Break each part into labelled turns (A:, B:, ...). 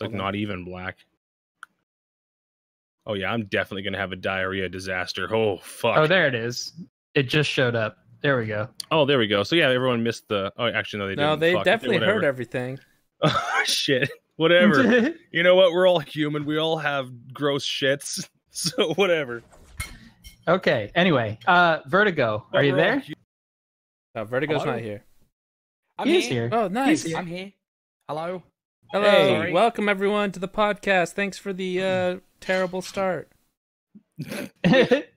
A: It's like not even black. Oh yeah, I'm definitely gonna have a diarrhea disaster. Oh fuck.
B: Oh, there it is. It just showed up. There we go.
A: Oh, there we go. So yeah, everyone missed the. Oh, actually no, they didn't.
C: No, they
A: Fuck.
C: definitely heard everything.
A: Oh shit. Whatever. You know what? We're all human. We all have gross shits. So whatever.
B: Okay. Anyway, Vertigo, are you there?
C: No, Vertigo's not here.
B: He's here.
C: Oh, nice.
D: I'm here. Hello.
C: Hello.
D: Hey.
C: Welcome everyone to the podcast. Thanks for the terrible start.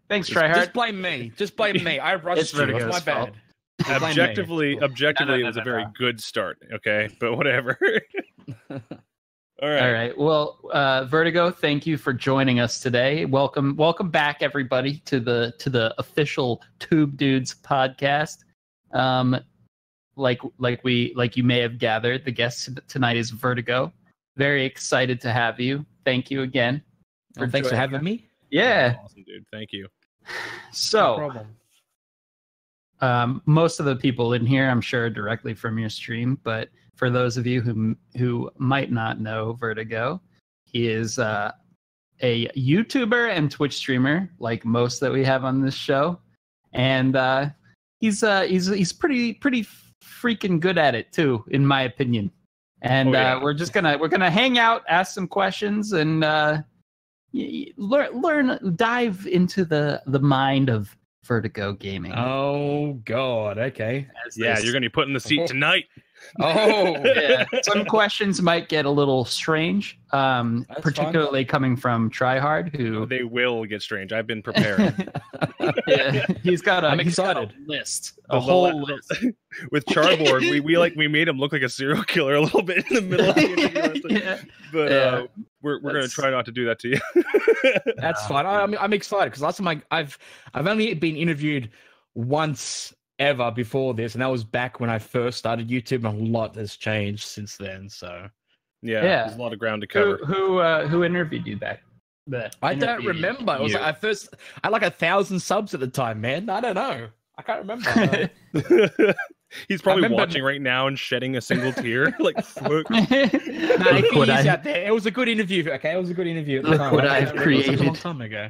B: Thanks, Tryhard.
D: Just blame me. Just blame me. I rushed
B: It's
D: you. It's
B: Vertigo's
D: my
B: fault.
D: bad. Just blame
A: Objectively,
D: me.
A: it was a very good start. Okay, but whatever. All right.
B: All right. Well, Vertigo, thank you for joining us today. Welcome back, everybody, to the official Tube Dudes podcast. Like you may have gathered, the guest tonight is Vertigo. Very excited to have you. Thank you again.
D: Thanks for having me.
B: Yeah.
A: Awesome, dude. Thank you.
B: So,
C: No problem.
B: most of the people in here, I'm sure, are directly from your stream. But for those of you who might not know Vertigo, he is a YouTuber and Twitch streamer, like most that we have on this show, and he's pretty freaking good at it too, in my opinion. And we're gonna hang out, ask some questions, and dive into the mind of Vertigo Gaming.
D: Oh God. Okay.
A: Yeah, you're gonna be put in the seat tonight.
D: Oh.
B: Yeah. Some questions might get a little strange, particularly coming from Tryhard, who
A: They will get strange. I've been preparing.
B: yeah, he's got a list, a whole list.
A: With Charboard, we made him look like a serial killer a little bit in the middle of the interview.
B: Yeah.
A: But we're gonna try not to do that to you.
D: That's fine. I'm excited because last time I've only been interviewed once ever before this, and that was back when I first started YouTube, and a lot has changed since then. So
A: yeah, there's a lot of ground to cover.
B: Who interviewed you back?
D: I don't remember. It was like I had like 1,000 subs at the time, man. I don't know. I can't remember.
A: He's probably watching right now and shedding a single tear. Like, fuck.
D: He's out there. It was a good interview. Okay, it was a good interview. At the time.
B: What I've created
D: a long time ago.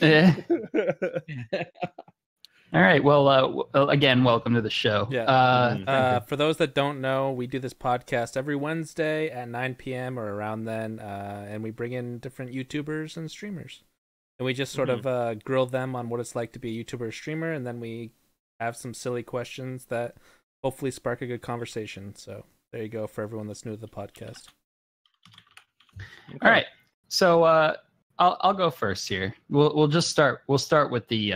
B: Yeah. All right. Well, again, welcome to the show.
C: Yeah. For those that don't know, we do this podcast every Wednesday at 9 p.m. or around then, and we bring in different YouTubers and streamers, and we just sort of grill them on what it's like to be a YouTuber or streamer, and then we have some silly questions that hopefully spark a good conversation. So there you go for everyone that's new to the podcast.
B: Okay. All right. So I'll go first here. We'll start with the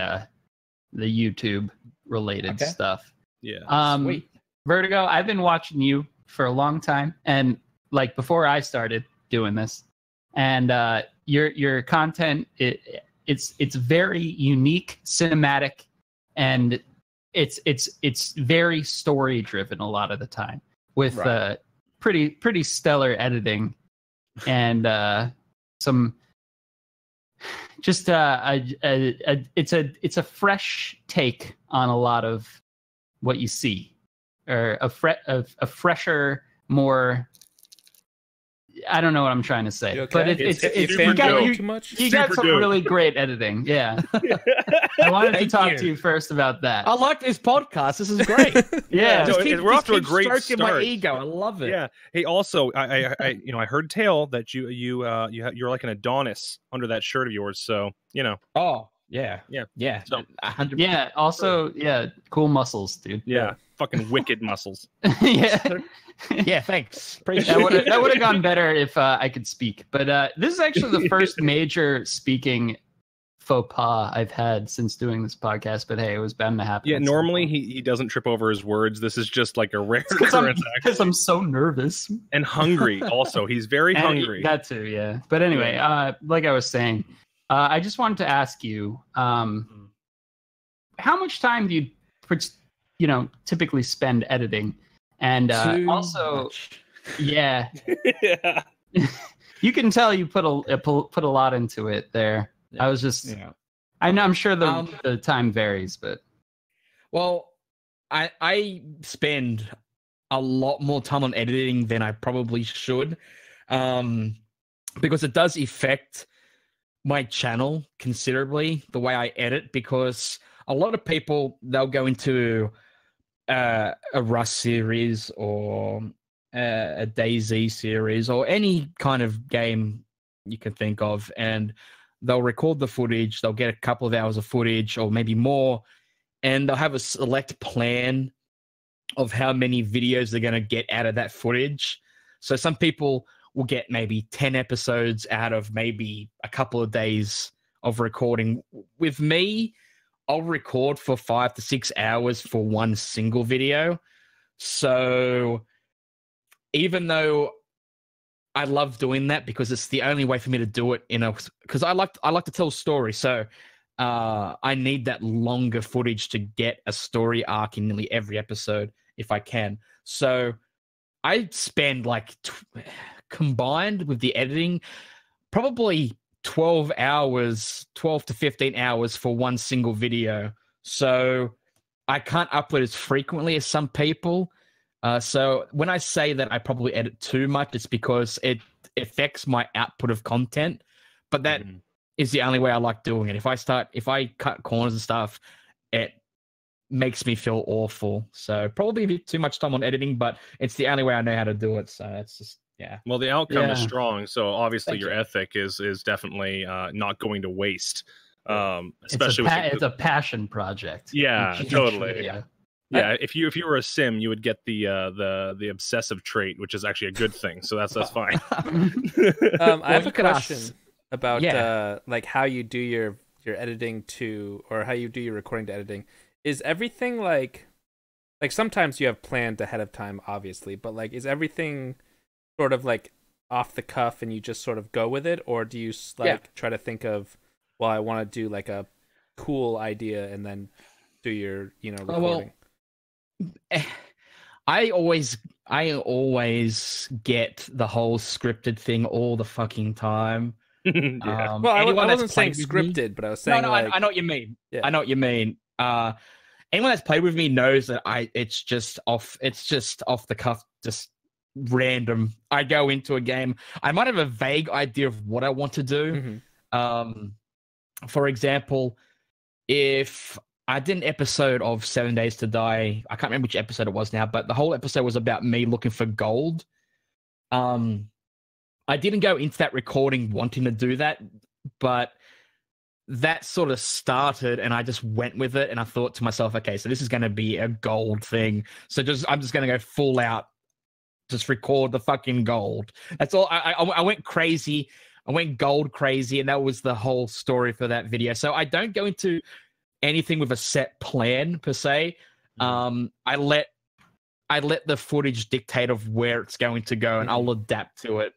B: YouTube related stuff.
A: Yeah.
D: Sweet.
B: Vertigo, I've been watching you for a long time, and like before I started doing this, and your content it's very unique, cinematic, and it's very story driven a lot of the time with pretty stellar editing and some just it's a fresh take on a lot of what you see, or a fresher, more. I don't know what I'm trying to say, but it's
C: you got
B: too much. You got some really great editing. Yeah, I wanted to talk to you first about that.
D: I like this podcast. This is great.
B: Yeah,
A: we're off to a great start.
D: My ego, I love it.
A: Yeah. Hey, also, I I heard tale that you're like an Adonis under that shirt of yours. So
D: Oh yeah.
A: So
D: 100%.
B: Yeah. Also, cool muscles, dude.
A: Yeah. Fucking wicked muscles.
B: Yeah.
D: Yeah, thanks.
B: That would have gone better if I could speak. But this is actually the first major speaking faux pas I've had since doing this podcast. But hey, it was bound to happen.
A: Yeah, normally he doesn't trip over his words. This is just like a rare occurrence.
B: Because I'm so nervous.
A: And hungry also. He's very hungry.
B: That too, yeah. But anyway, like I was saying, I just wanted to ask you, how much time do you typically spend editing? And also, yeah, you can tell you put a lot into it there. I was just, I'm sure the time varies, but
D: I spend a lot more time on editing than I probably should. because it does affect my channel considerably, the way I edit, because a lot of people, they'll go into a Rust series or a DayZ series or any kind of game you can think of, and they'll record the footage, they'll get a couple of hours of footage or maybe more, and they'll have a select plan of how many videos they're going to get out of that footage. So some people will get maybe 10 episodes out of maybe a couple of days of recording. With me, I'll record for 5 to 6 hours for one single video. So even though I love doing that because it's the only way for me to do it because I like to tell stories. So I need that longer footage to get a story arc in nearly every episode if I can. So I spend like combined with the editing, probably 12 to 15 hours for one single video. So I can't upload as frequently as some people. So when I say that I probably edit too much, it's because it affects my output of content. But that is the only way I like doing it. If I cut corners and stuff, it makes me feel awful. So probably a bit too much time on editing, but it's the only way I know how to do it. So it's just, yeah.
A: Well, the outcome is strong. So obviously your ethic is definitely not going to waste. Especially
B: it's a passion project.
A: Yeah, totally.
B: Yeah.
A: Yeah, if you were a sim, you would get the obsessive trait, which is actually a good thing. So that's fine.
C: I have a question about like how you do your editing or how you do your recording to editing. Is everything like sometimes you have planned ahead of time, obviously, but like is everything sort of like off the cuff and you just sort of go with it, or do you try to think of, well, I want to do like a cool idea and then do your recording?
D: I always get the whole scripted thing all the fucking time.
A: Yeah.
C: Well, I wasn't saying scripted, but I was saying
D: I know what you mean.
C: Yeah.
D: I know what you mean. Anyone that's played with me knows that it's just off the cuff, just random. I go into a game. I might have a vague idea of what I want to do. For example, if I did an episode of 7 Days to Die, I can't remember which episode it was now, but the whole episode was about me looking for gold. I didn't go into that recording wanting to do that, but that sort of started and I just went with it, and I thought to myself, okay, so this is going to be a gold thing. So I'm just going to go full out, just record the fucking gold. That's all. I went crazy. I went gold crazy, and that was the whole story for that video. So I don't go into anything with a set plan per se. I let the footage dictate of where it's going to go, and I'll adapt to it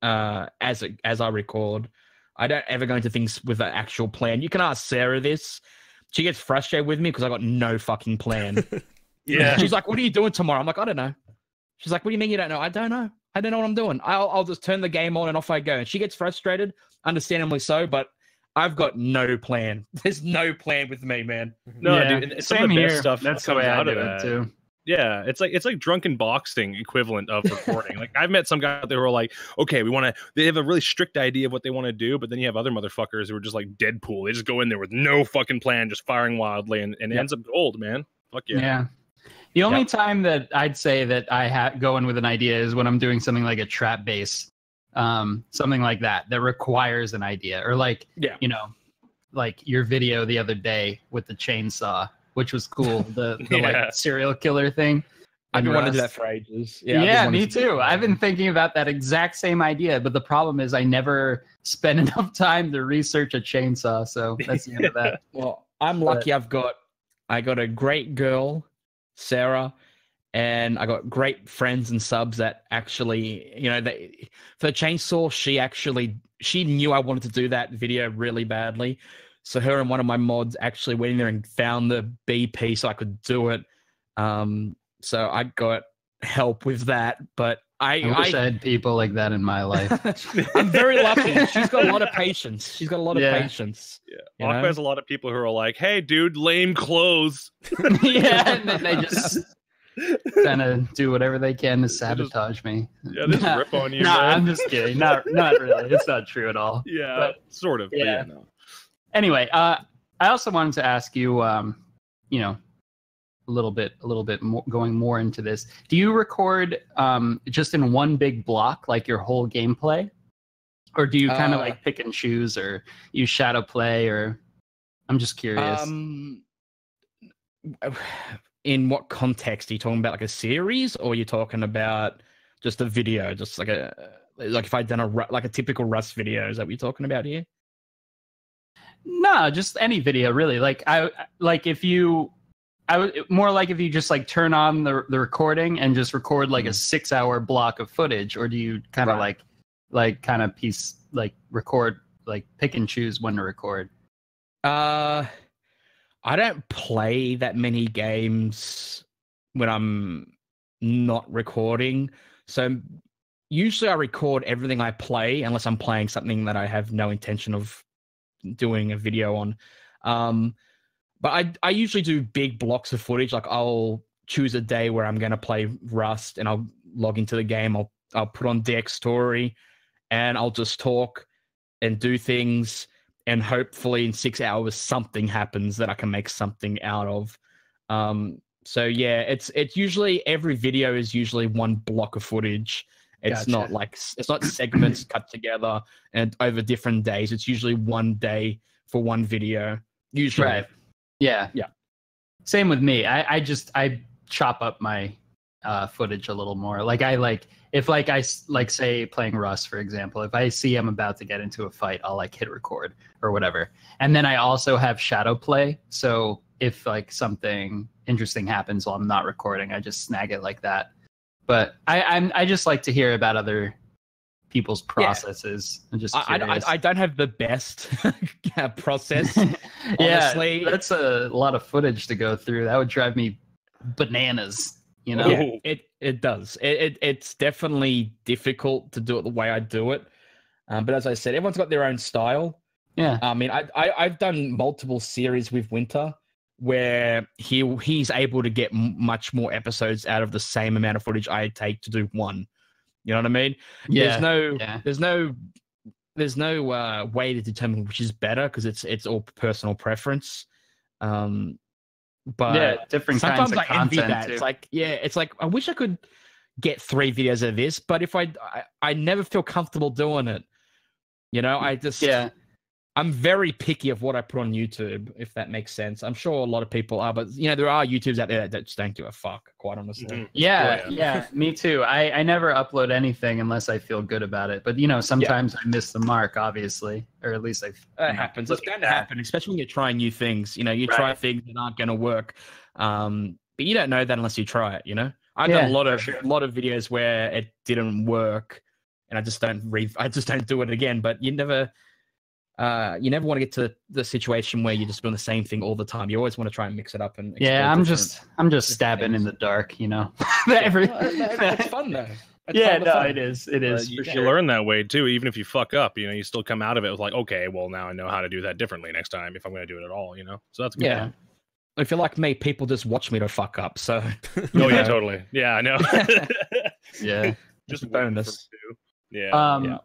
D: as I record. I don't ever go into things with an actual plan. You can ask Sarah this. She gets frustrated with me because I got no fucking plan.
A: Yeah.
D: She's like, "What are you doing tomorrow?" I'm like, "I don't know." She's like, "What do you mean you don't know?" I don't know. I don't know what I'm doing. I'll just turn the game on and off I go. And she gets frustrated, understandably so, but I've got no plan. There's no plan with me, man.
A: No, dude. Some
B: Same
A: of the best
B: here.
A: stuff
B: That's the
A: comes
B: way I
A: out
B: do
A: of
B: it
A: that.
B: too.
A: Yeah, it's like drunken boxing equivalent of recording. Like I've met some guys out there who are like, okay, they have a really strict idea of what they want to do, but then you have other motherfuckers who are just like Deadpool. They just go in there with no fucking plan, just firing wildly, and it ends up gold, man. Fuck yeah.
B: Yeah. The only time that I'd say that I go in with an idea is when I'm doing something like a trap bass, something like that requires an idea, or like like your video the other day with the chainsaw, which was cool. The like serial killer thing.
D: I've been wanting to do that for ages.
B: Yeah, me too. I've been thinking about that exact same idea, but the problem is I never spend enough time to research a chainsaw. So that's the end of that.
D: Well, I'm lucky. I got a great girl, Sarah, and I got great friends and subs that actually, for the chainsaw, she knew I wanted to do that video really badly. So her and one of my mods actually went in there and found the BP so I could do it. So I got help with that, but I wish
B: I had people like that in my life.
D: I'm very lucky. She's got a lot of patience. Yeah.
A: Aqua has a lot of people who are like, "Hey, dude, lame clothes."
B: Yeah, and then they just trying to do whatever they can to sabotage me.
A: Yeah, this rip on you,
B: Nah,
A: man.
B: I'm just kidding. Not really. It's not true at all.
A: Yeah,
B: But,
A: sort of.
B: yeah.
A: But yeah, no.
B: anyway, I also wanted to ask you, you know, a little bit more, going more into this. Do you record just in one big block, like your whole gameplay, or do you kind of like pick and choose, or use shadow play, or? I'm just curious.
D: In what context are you talking about? Like a series, or you're talking about just a video, just like if I'd done a typical Rust video? Is that what you're talking about here?
B: No, just any video really. More like if you just like turn on the recording and just record like a 6-hour block of footage, or do you kind of record, like pick and choose when to record?
D: I don't play that many games when I'm not recording. So usually I record everything I play unless I'm playing something that I have no intention of doing a video on. But I usually do big blocks of footage. Like I'll choose a day where I'm going to play Rust and I'll log into the game. I'll put on DX Story and I'll just talk and do things. And hopefully in 6 hours, something happens that I can make something out of. So yeah, it's usually every video is usually one block of footage. It's not segments cut together and over different days. It's usually one day for one video. Usually,
B: right? Yeah. Same with me. I chop up my footage a little more. If I say playing Rust, for example, if I see I'm about to get into a fight, I'll like hit record or whatever. And then I also have shadow play. So if like something interesting happens while I'm not recording, I just snag it like that. But I just like to hear about other people's processes. I'm just curious.
D: I don't have the best process.
B: Honestly. Yeah, that's a lot of footage to go through. That would drive me bananas. You know,
D: yeah, it does. It's definitely difficult to do it the way I do it. But as I said, everyone's got their own style.
B: Yeah.
D: I mean, I've done multiple series with Winter where he's able to get much more episodes out of the same amount of footage I take to do one. You know what I mean?
B: Yeah.
D: There's no way to determine which is better because it's all personal preference. But
B: yeah, different
D: sometimes
B: kinds of
D: I envy
B: content
D: that.
B: too.
D: It's like I wish I could get 3 videos of this, but if I never feel comfortable doing it. You know, I'm very picky of what I put on YouTube, if that makes sense. I'm sure a lot of people are, but you know, there are YouTubers out there that just don't give a fuck, quite honestly.
A: Mm-hmm.
B: Yeah, me too. I never upload anything unless I feel good about it. But you know, sometimes I miss the mark, obviously, or at least
D: it happens. It's going to happen, especially when you're trying new things. You know, you try things that aren't going to work, but you don't know that unless you try it. You know, I've done a lot of videos where it didn't work, and I just don't do it again. But you never want to get to the situation where you're just doing the same thing all the time. You always want to try and mix it up. And
B: I'm just stabbing in the dark, you know.
D: It's fun though.
B: It is. It is.
A: You learn that way too. Even if you fuck up, you know, you still come out of it with like, okay, well now I know how to do that differently next time if I'm going to do it at all. You know, so that's good.
B: Yeah.
D: If you're like me, people just watch me to fuck up. So.
A: Yeah, totally. Yeah, I know.
B: Yeah.
A: Just
D: a bonus.
A: Yeah.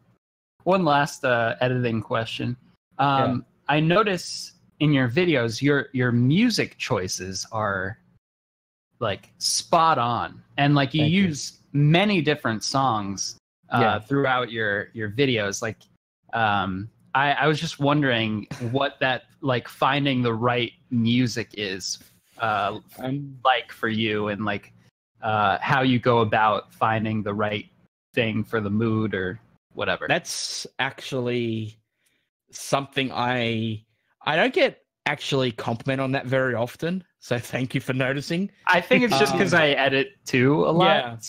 B: One last editing question. I notice in your videos, your music choices are like spot on, and like you use many different songs throughout your videos. Like, I was just wondering what that like finding the right music is like for you, and like how you go about finding the right thing for the mood or whatever.
D: That's actually something I don't get actually compliment on that very often. So thank you for noticing.
B: I think it's just because I edit too a lot.
A: It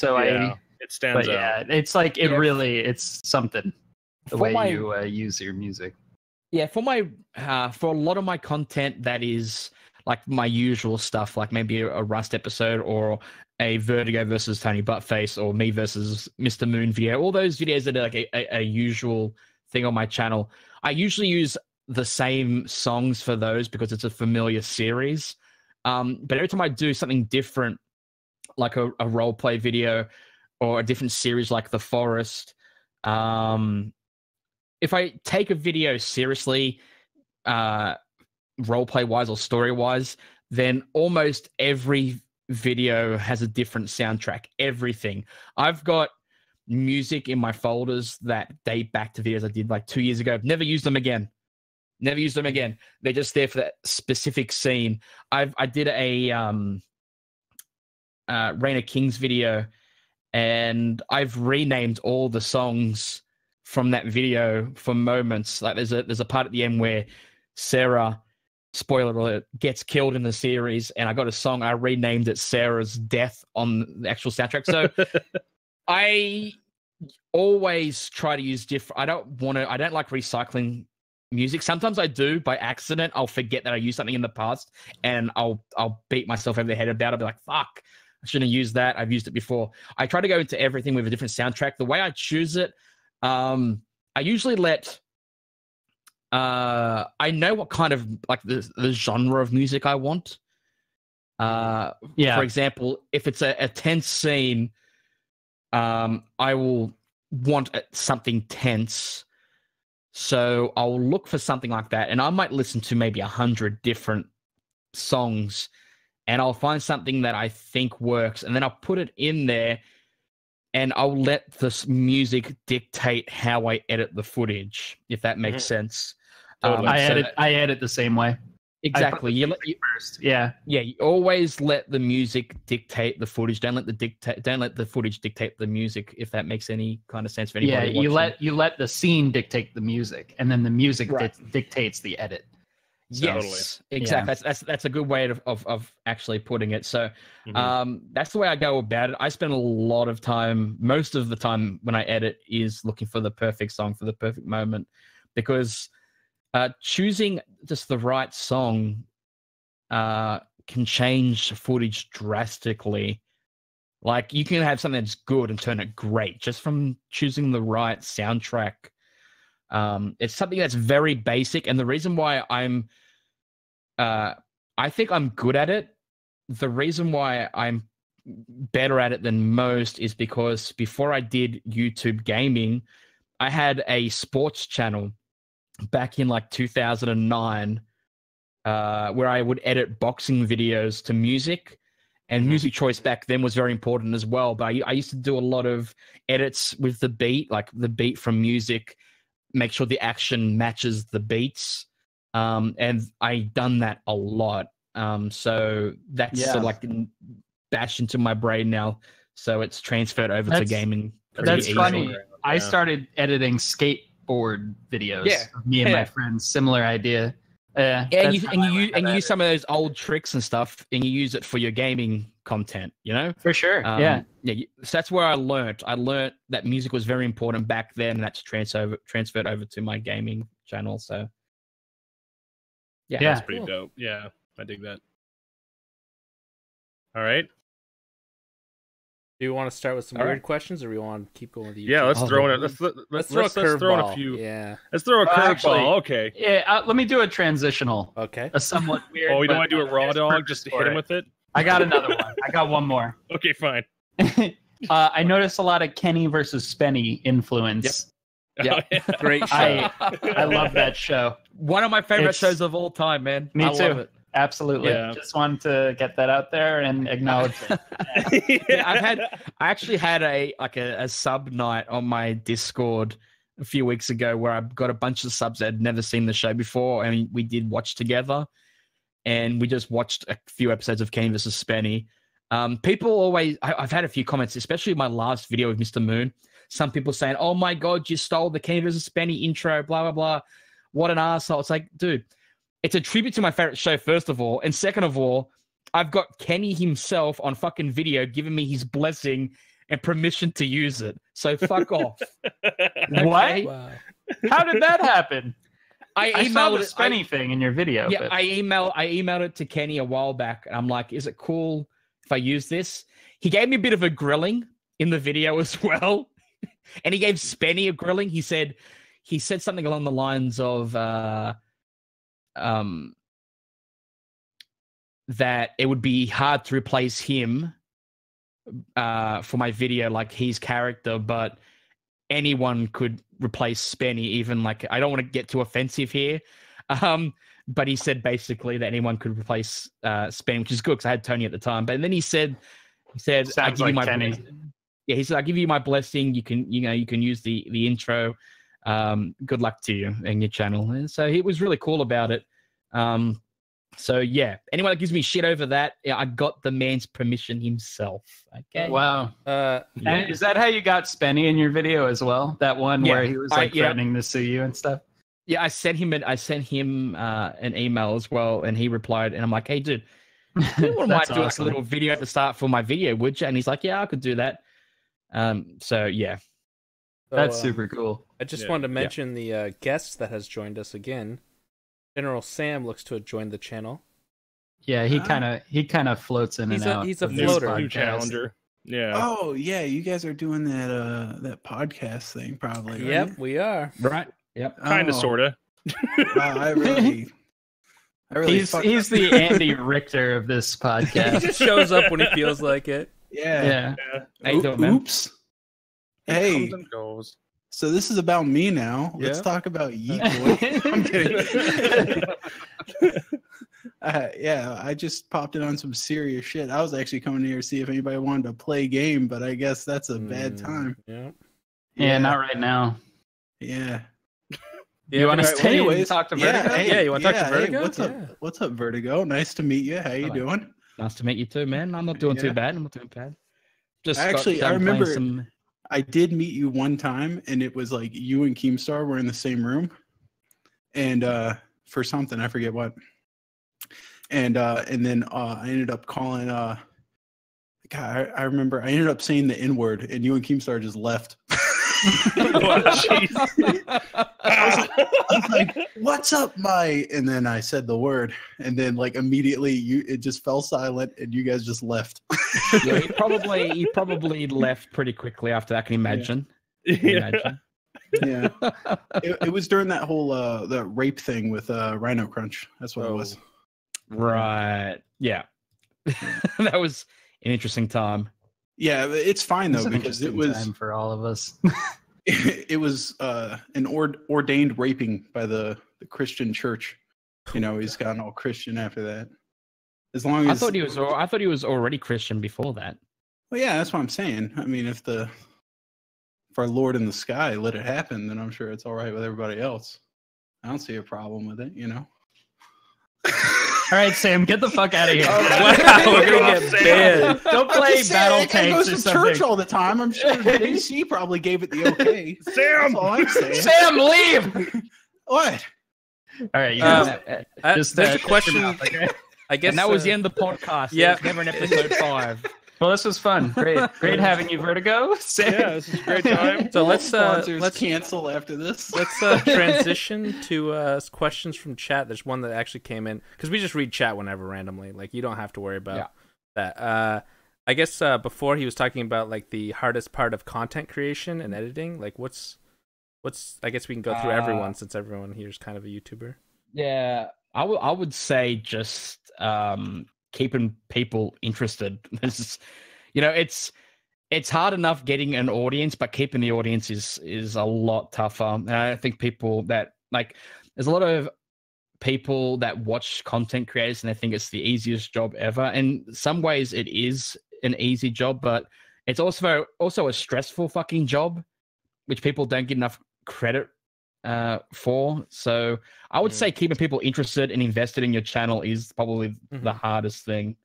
A: stands out.
B: Yeah, it's like it's something the way you use your music.
D: Yeah, for a lot of my content that is like my usual stuff, like maybe a Rust episode or a Vertigo versus Tony Buttface or me versus Mr. Moon video, all those videos that are like a usual thing on my channel. I usually use the same songs for those because it's a familiar series. But every time I do something different, like a role play video or a different series like The Forest. If I take a video seriously, role play wise or story wise, then almost every video has a different soundtrack. Everything. I've got music in my folders that date back to videos I did like 2 years ago. I've never used them again. Never used them again. They're just there for that specific scene. I did a Reign of Kings video, and I've renamed all the songs from that video for moments. Like there's a part at the end where Sarah, spoiler alert, gets killed in the series, and I got a song, I renamed it Sarah's Death on the actual soundtrack. So I always try to use different. I don't like recycling music. Sometimes I do by accident. I'll forget that I used something in the past, and I'll beat myself over the head about it. I'll be like, fuck, I shouldn't have used that. I've used it before. I try to go into everything with a different soundtrack. The way I choose it, I usually let I know what kind of like the genre of music I want. For example, if it's a tense scene, I will want something tense. So I'll look for something like that, and I might listen to maybe 100 different songs, and I'll find something that I think works, and then I'll put it in there, and I'll let this music dictate how I edit the footage, if that makes sense.
A: Totally.
B: I edit the same way.
D: Exactly. You
B: first. Yeah.
D: Yeah. You always let the music dictate the footage. Don't let the footage dictate the music. If that makes any kind of sense for anybody.
B: Yeah. You let the scene dictate the music, and then the music dictates the edit.
D: So, yes, exactly. Yeah. That's a good way of actually putting it. So, that's the way I go about it. I spend a lot of time. Most of the time when I edit is looking for the perfect song for the perfect moment, because choosing just the right song can change footage drastically. Like you can have something that's good and turn it great just from choosing the right soundtrack. It's something that's very basic, and the reason why I think I'm good at it. The reason why I'm better at it than most is because before I did YouTube gaming, I had a sports channel back in like 2009, where I would edit boxing videos to music, and music choice back then was very important as well. But I used to do a lot of edits with the beat, like the beat from music, make sure the action matches the beats. And I done that a lot. So that's sort of like bashed into my brain now. So it's transferred over to gaming.
B: That's funny. I started editing skateboard videos of me and my friends. Similar idea.
D: And you use some of those old tricks and stuff, and you use it for your gaming content. You know,
B: for sure.
D: So that's where I learned. I learned that music was very important back then, and that's transferred over to my gaming channel. So
A: that's pretty dope. Yeah, I dig that. All right.
C: Do you want to start with some weird questions, or we want to keep going with you?
A: Yeah, let's throw in a let's throw in a few.
C: Yeah,
A: let's throw a curveball. Okay.
B: Yeah, let me do a transitional.
C: Okay.
B: A somewhat weird.
A: Oh, you don't want to do it raw dog? Just hit him with it.
B: I got another one. I got one more.
A: Okay, fine.
B: I noticed a lot of Kenny versus Spenny influence.
D: Yeah,
C: great show.
B: I love that show.
D: One of my favorite shows of all time, man.
B: Me
D: I
B: too.
D: love it.
B: Absolutely. Yeah. Just wanted to get that out there and acknowledge it.
D: I actually had a sub night on my Discord a few weeks ago where I got a bunch of subs that had never seen the show before, and we did watch together, and we just watched a few episodes of Kenny vs. Spenny. People always, I've had a few comments, especially my last video with Mr. Moon. Some people saying, "Oh my God, you stole the Kenny vs. Spenny intro, blah, blah, blah. What an arsehole." It's like, dude, it's a tribute to my favorite show, first of all. And second of all, I've got Kenny himself on fucking video giving me his blessing and permission to use it. So fuck off.
B: Okay? What? Wow. How did that happen?
D: I
B: saw the Spenny thing in your video.
D: Yeah, I emailed it to Kenny a while back. And I'm like, is it cool if I use this? He gave me a bit of a grilling in the video as well. And he gave Spenny a grilling. He said something along the lines of that it would be hard to replace him for my video, like his character, but anyone could replace Spenny. Even like, I don't want to get too offensive here, but he said basically that anyone could replace Spenny, which is good because I had Tony at the time. But then he said, I
B: Sounds
D: give you
B: like
D: my
B: Kenny.
D: yeah. He said, I give you my blessing. You can use the intro. Good luck to you and your channel. And so he was really cool about it. So yeah, anyone that gives me shit over that, yeah, I got the man's permission himself. Okay.
B: Wow.
D: Yeah.
B: And is that how you got Spenny in your video as well? That one
D: Yeah.
B: where he was like
D: Yeah.
B: threatening to sue you and stuff?
D: Yeah, I sent him an email as well, and he replied, and I'm like, hey, dude, you wouldn't mind doing like a little video at the start for my video, would you? And he's like, yeah, I could do that. So yeah.
B: That's super cool.
C: I just wanted to mention the guest that has joined us again. General Sam looks to have joined the channel.
B: Yeah, he kind of floats in and out.
C: He's a
B: of this
C: floater.
A: New
B: podcast.
A: challenger. Yeah.
E: Oh yeah, you guys are doing that podcast thing probably. Right?
C: Yep, we are.
D: Right. Yep.
A: Kind of, sorta.
E: Wow, I really
B: He's the Andy Richter of this
C: He
B: podcast.
C: just shows up when he feels like it.
E: yeah.
D: How you doing, man?
E: Oops. Hey,
A: Comes and goes.
E: so this is about me now. Let's
C: Yeah.
E: talk about Yeet Boy. I'm kidding. Yeah, I just popped in on some serious shit. I was actually coming here to see if anybody wanted to play a game, but I guess that's a bad time.
C: Yeah.
B: Yeah, not right now.
E: Yeah.
B: You want to
E: Alright,
B: stay
E: well,
B: and talk to Vertigo?
C: Yeah, you wanna talk to Vertigo?
E: What's up?
C: Yeah.
E: What's up, Vertigo? Nice to meet you. How you
D: Hello.
E: doing?
D: Nice to meet you too, man. I'm not doing
E: Yeah.
D: too bad. Just
E: Actually,
D: got
E: I
D: done playing
E: remember-
D: some.
E: I did meet you one time, and it was like you and Keemstar were in the same room, and for something I forget what, and then I ended up calling. God, I remember I ended up saying the N word, and you and Keemstar just left.
A: Oh, jeez.
E: I was like, "What's up, my?" And then I said the word, and then like immediately it just fell silent, and you guys just left.
D: Yeah, he probably left pretty quickly after that. Can you imagine? Can you
A: Yeah.
D: imagine?
E: Yeah, it was during that whole the rape thing with Rhino Crunch. That's what it was.
D: Right. Yeah. That was an interesting time.
E: Yeah, it's fine
B: It's
E: though
B: an
E: because it
B: interesting
E: was
B: time for all of us.
E: it was an ordained raping by the Christian church. You know, he's gotten all Christian after that. As long as
D: I thought he was already Christian before that.
E: well, yeah, that's what I'm saying. I mean, if our Lord in the sky let it happen, then I'm sure it's all right with everybody else. I don't see a problem with it, you know.
B: All right, Sam, get the fuck out of here.
C: Wow, we're gonna get banned.
B: Don't
E: I'm
B: play
E: just saying,
B: battle
E: that guy
B: tanks
E: goes
B: or
E: to
B: something.
E: church all the time. I'm sure AC probably gave it the okay.
A: Sam!
E: That's all I'm saying.
B: Sam, leave!
E: What?
B: All right, you
C: Um,
B: guys,
C: There's
B: shut
C: a
B: your
C: question.
B: mouth, okay?
C: I guess
D: And that was the end of the podcast.
C: Yeah.
D: It was never an episode 5.
B: Well, this was fun. Great having you, Vertigo. Sam.
A: Yeah, this is a great time.
C: So let's
E: Sponsors cancel after this.
C: let's transition to questions from chat. There's one that actually came in because we just read chat whenever randomly. Like you don't have to worry about that. I guess before he was talking about like the hardest part of content creation and editing. Like what's I guess we can go through everyone since everyone here is kind of a YouTuber.
D: Yeah, I would say just keeping people interested. This is, it's hard enough getting an audience, but keeping the audience is a lot tougher. And I think people that there's a lot of people that watch content creators and they think it's the easiest job ever. And in some ways it is an easy job, but it's also a stressful fucking job, which people don't get enough credit for. So I would say keeping people interested and invested in your channel is probably the hardest thing.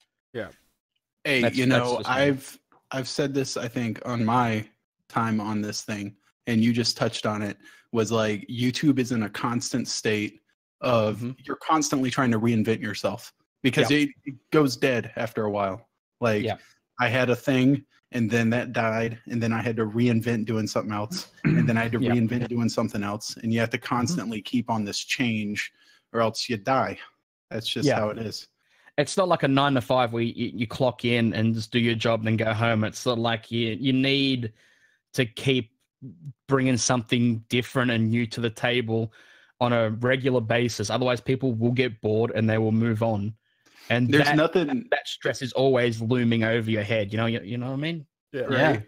E: Hey,
D: That's just me.
E: I've said this, I think, on my time on this thing, and you just touched on it, was like YouTube is in a constant state of you're constantly trying to reinvent yourself because it goes dead after a while. Like I had a thing and then that died, and then I had to reinvent doing something else, and then I had to reinvent doing something else, and you have to constantly keep on this change or else you die. That's just how it is.
D: It's not like a 9 to 5 where you clock in and just do your job and then go home. It's not like you need to keep bringing something different and new to the table on a regular basis. Otherwise, people will get bored and they will move on. And
E: There's nothing
D: that stress is always looming over your head. You know what I mean?
C: Yeah.
B: Yeah.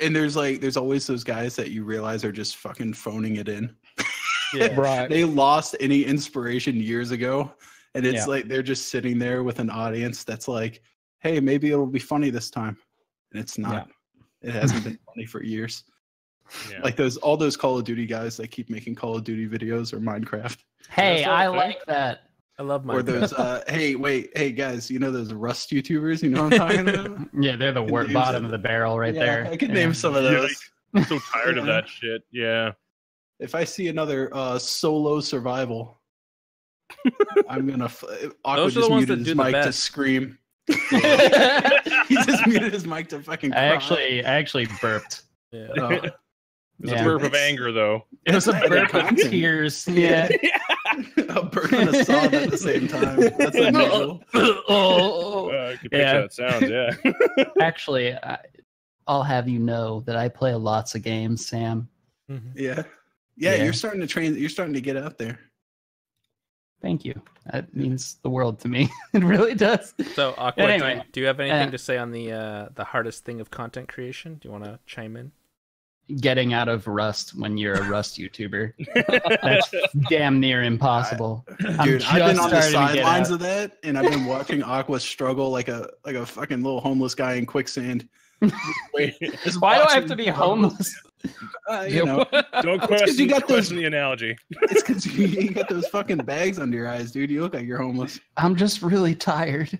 E: And there's always those guys that you realize are just fucking phoning it in.
C: Yeah.
D: Right.
E: They lost any inspiration years ago, and it's
D: Yeah.
E: like they're just sitting there with an audience that's like, hey, maybe it'll be funny this time. And it's not. It hasn't been funny for years.
A: Yeah.
E: Like all those Call of Duty guys that keep making Call of Duty videos or Minecraft.
B: Hey,
C: That's
B: I
C: okay.
B: like that.
C: I love my
E: Or those hey guys, you know those Rust YouTubers, you know what I'm talking about?
B: Yeah, they're the
E: Names
B: bottom
E: of
B: of the barrel right
E: Yeah,
B: there.
E: I could
B: Yeah.
E: name some of
A: Yeah,
E: those.
A: I'm so tired of that shit. Yeah.
E: If I see another solo survival, I'm gonna. Aqua
C: Those are
E: just
C: the ones
E: muted
C: that
E: his
C: do the
E: mic to
C: best.
E: scream.
B: I
E: He just muted his mic to fucking. Cry.
B: actually burped.
C: Yeah.
E: Oh,
A: It was
B: Yeah.
A: a burp of anger, though.
B: It was a
E: That's
B: burp
E: content.
B: of tears. Yeah.
E: a burp and a sob at the same time. That's unusual.
B: Oh.
A: I can picture
B: Yeah.
A: that sounds. Yeah.
B: Actually, I'll have you know that I play lots of games, Sam.
C: Mhm.
E: Yeah.
B: Yeah.
E: You're starting to train. You're starting to get out there.
B: Thank you. That means the world to me. It really does.
C: So, Aqua,
B: Anyway,
C: do you have anything
B: uh,
C: to say on the hardest thing of content creation? Do you want to chime in?
B: Getting out of Rust when you're a Rust YouTuber. That's damn near impossible. I'm
E: Dude, I've been
B: just
E: on the
B: starting to get
E: sidelines
B: out.
E: of that, and I've been watching Aqua struggle like a fucking little homeless guy in quicksand. Just
B: Why do I have
E: watching-
B: to be homeless?
E: You know,
A: Don't
E: 'cause
A: question,
E: you got those-
A: question the analogy.
E: it's because you got those fucking bags under your eyes, dude. You look like you're homeless
B: I'm just really tired.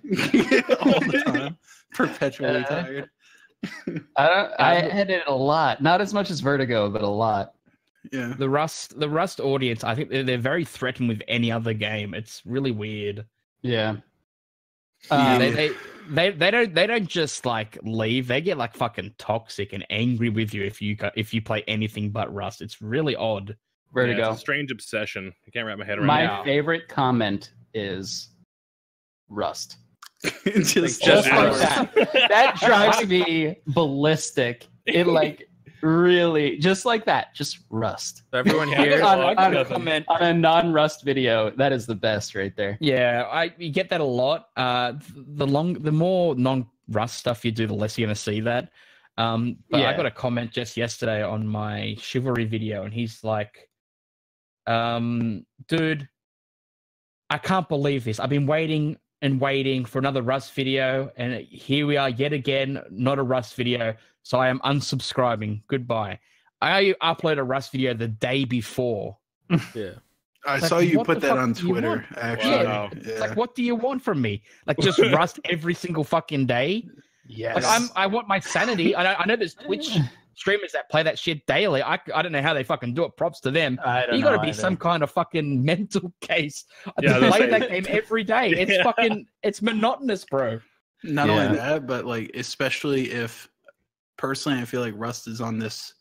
E: all the time, perpetually tired.
B: I edit a lot. Not as much as Vertigo, but a lot.
E: Yeah,
D: The Rust audience, I think they're very threatened with any other game. It's really weird.
B: Yeah.
E: Yeah.
D: They don't just like leave. They get like fucking toxic and angry with you if you play anything but Rust. It's really odd.
A: Yeah,
B: Vertigo.
A: it's a strange obsession. I can't wrap my head around
B: My
A: it.
B: favorite comment is Rust.
E: It's just
B: Just like
E: worse.
B: that. That drives me ballistic. It like really just like that. Just Rust.
C: So everyone
A: Yeah.
C: here,
B: On a non-Rust video, that is the best right there.
D: Yeah, you get that a lot. The more non-Rust stuff you do, the less you're gonna see that. But
B: Yeah.
D: I got a comment just yesterday on my Chivalry video, and he's like, "Dude, I can't believe this. I've been waiting and waiting for another Rust video, and here we are yet again, not a Rust video. So I am unsubscribing. Goodbye." I uploaded a Rust video the day before.
C: yeah.
E: I
D: Like,
E: saw you
D: what
E: put
D: the
E: that
D: fuck
E: on
D: do you
E: Twitter.
D: want?
E: Actually,
A: Wow.
D: It's like, what do you want from me? Like, just Rust every single fucking day?
B: Yes.
D: Like, I want my sanity. I know there's Twitch streamers that play that shit daily. I don't know how they fucking do it. Props to them.
B: I don't
D: You got to
B: know
D: be
B: either.
D: some kind of fucking mental case
A: Yeah,
D: to
A: that's
D: play
A: right.
D: that game every day. It's
A: Yeah.
D: fucking, it's monotonous, bro.
E: not
B: Yeah.
E: only that, but like especially if personally, I feel like Rust is on this.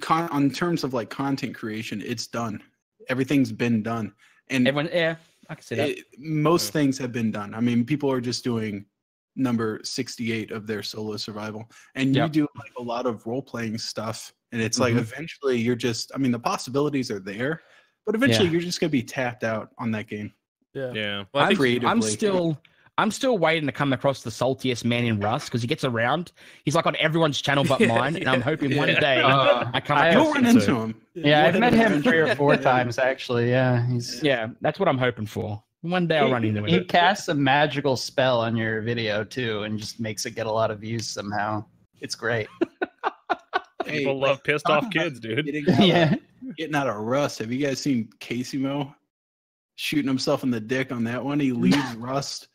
E: On terms of like content creation, it's done. Everything's been done, and
D: Everyone, yeah, I can see that.
E: most things have been done. I mean, people are just doing number 68 of their solo survival, and you
D: Yep.
E: do like a lot of role playing stuff, and it's like
D: Mhm.
E: eventually you're just. I mean, the possibilities are there, but eventually
D: Yeah.
E: you're just gonna be tapped out on that game.
C: Yeah.
A: Yeah.
C: Well, I think
E: creatively.
D: I'm still waiting to come across the saltiest man in Rust because he gets around. He's like on everyone's channel but
C: Yeah,
D: mine, and I'm hoping one
A: yeah.
D: day I come
B: I-
D: across
E: You'll run
D: him
E: into
D: too.
E: him.
B: Yeah, I've met him 3 or
E: Yeah.
B: 4 times actually. Yeah, he's
D: Yeah, that's what I'm hoping for. One day I'll run into
B: he
D: him.
B: casts a magical spell on your video too, and just makes it get a lot of views somehow. It's great.
E: Hey,
A: People love pissed
E: talking
A: off
E: about
A: kids, dude.
B: Yeah.
E: Getting out of Rust. Have you guys seen Casimo shooting himself in the dick on that one? He leaves Rust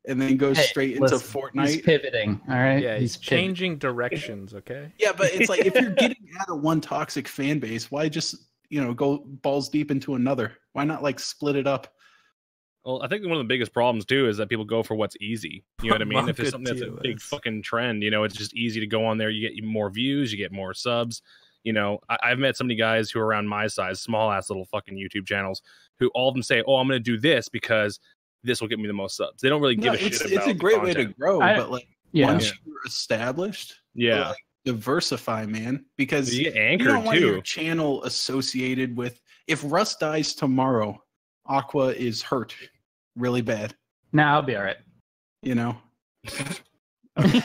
E: and then goes
B: Hey,
E: straight into
B: listen,
E: Fortnite.
B: He's pivoting. All right.
C: yeah, he's
B: pivoting.
C: changing directions. Okay.
E: Yeah, but it's like if you're getting out of one toxic fan base, why just go balls deep into another? Why not like split it up?
A: Well, I think one of the biggest problems too is that people go for what's easy. You know what I mean? If
C: Good
A: it's something that's a big
C: TOS.
A: fucking trend, it's just easy to go on there. You get more views, you get more subs. I've met so many guys who are around my size, small ass little fucking YouTube channels, who all of them say, "Oh, I'm going to do this because this will get me the most subs." They don't really give
E: No,
A: a shit
E: it's
A: about
E: a
A: the
E: great way to
A: content.
E: grow,
B: I-
E: but like
B: Yeah.
E: once you're established,
A: Yeah,
E: like, diversify, man, because
A: you get
E: you
A: anchored
E: don't want your
A: too.
E: channel associated with. If Rust dies tomorrow, Aqua is hurt really bad.
B: No, I'll be all right.
E: You know.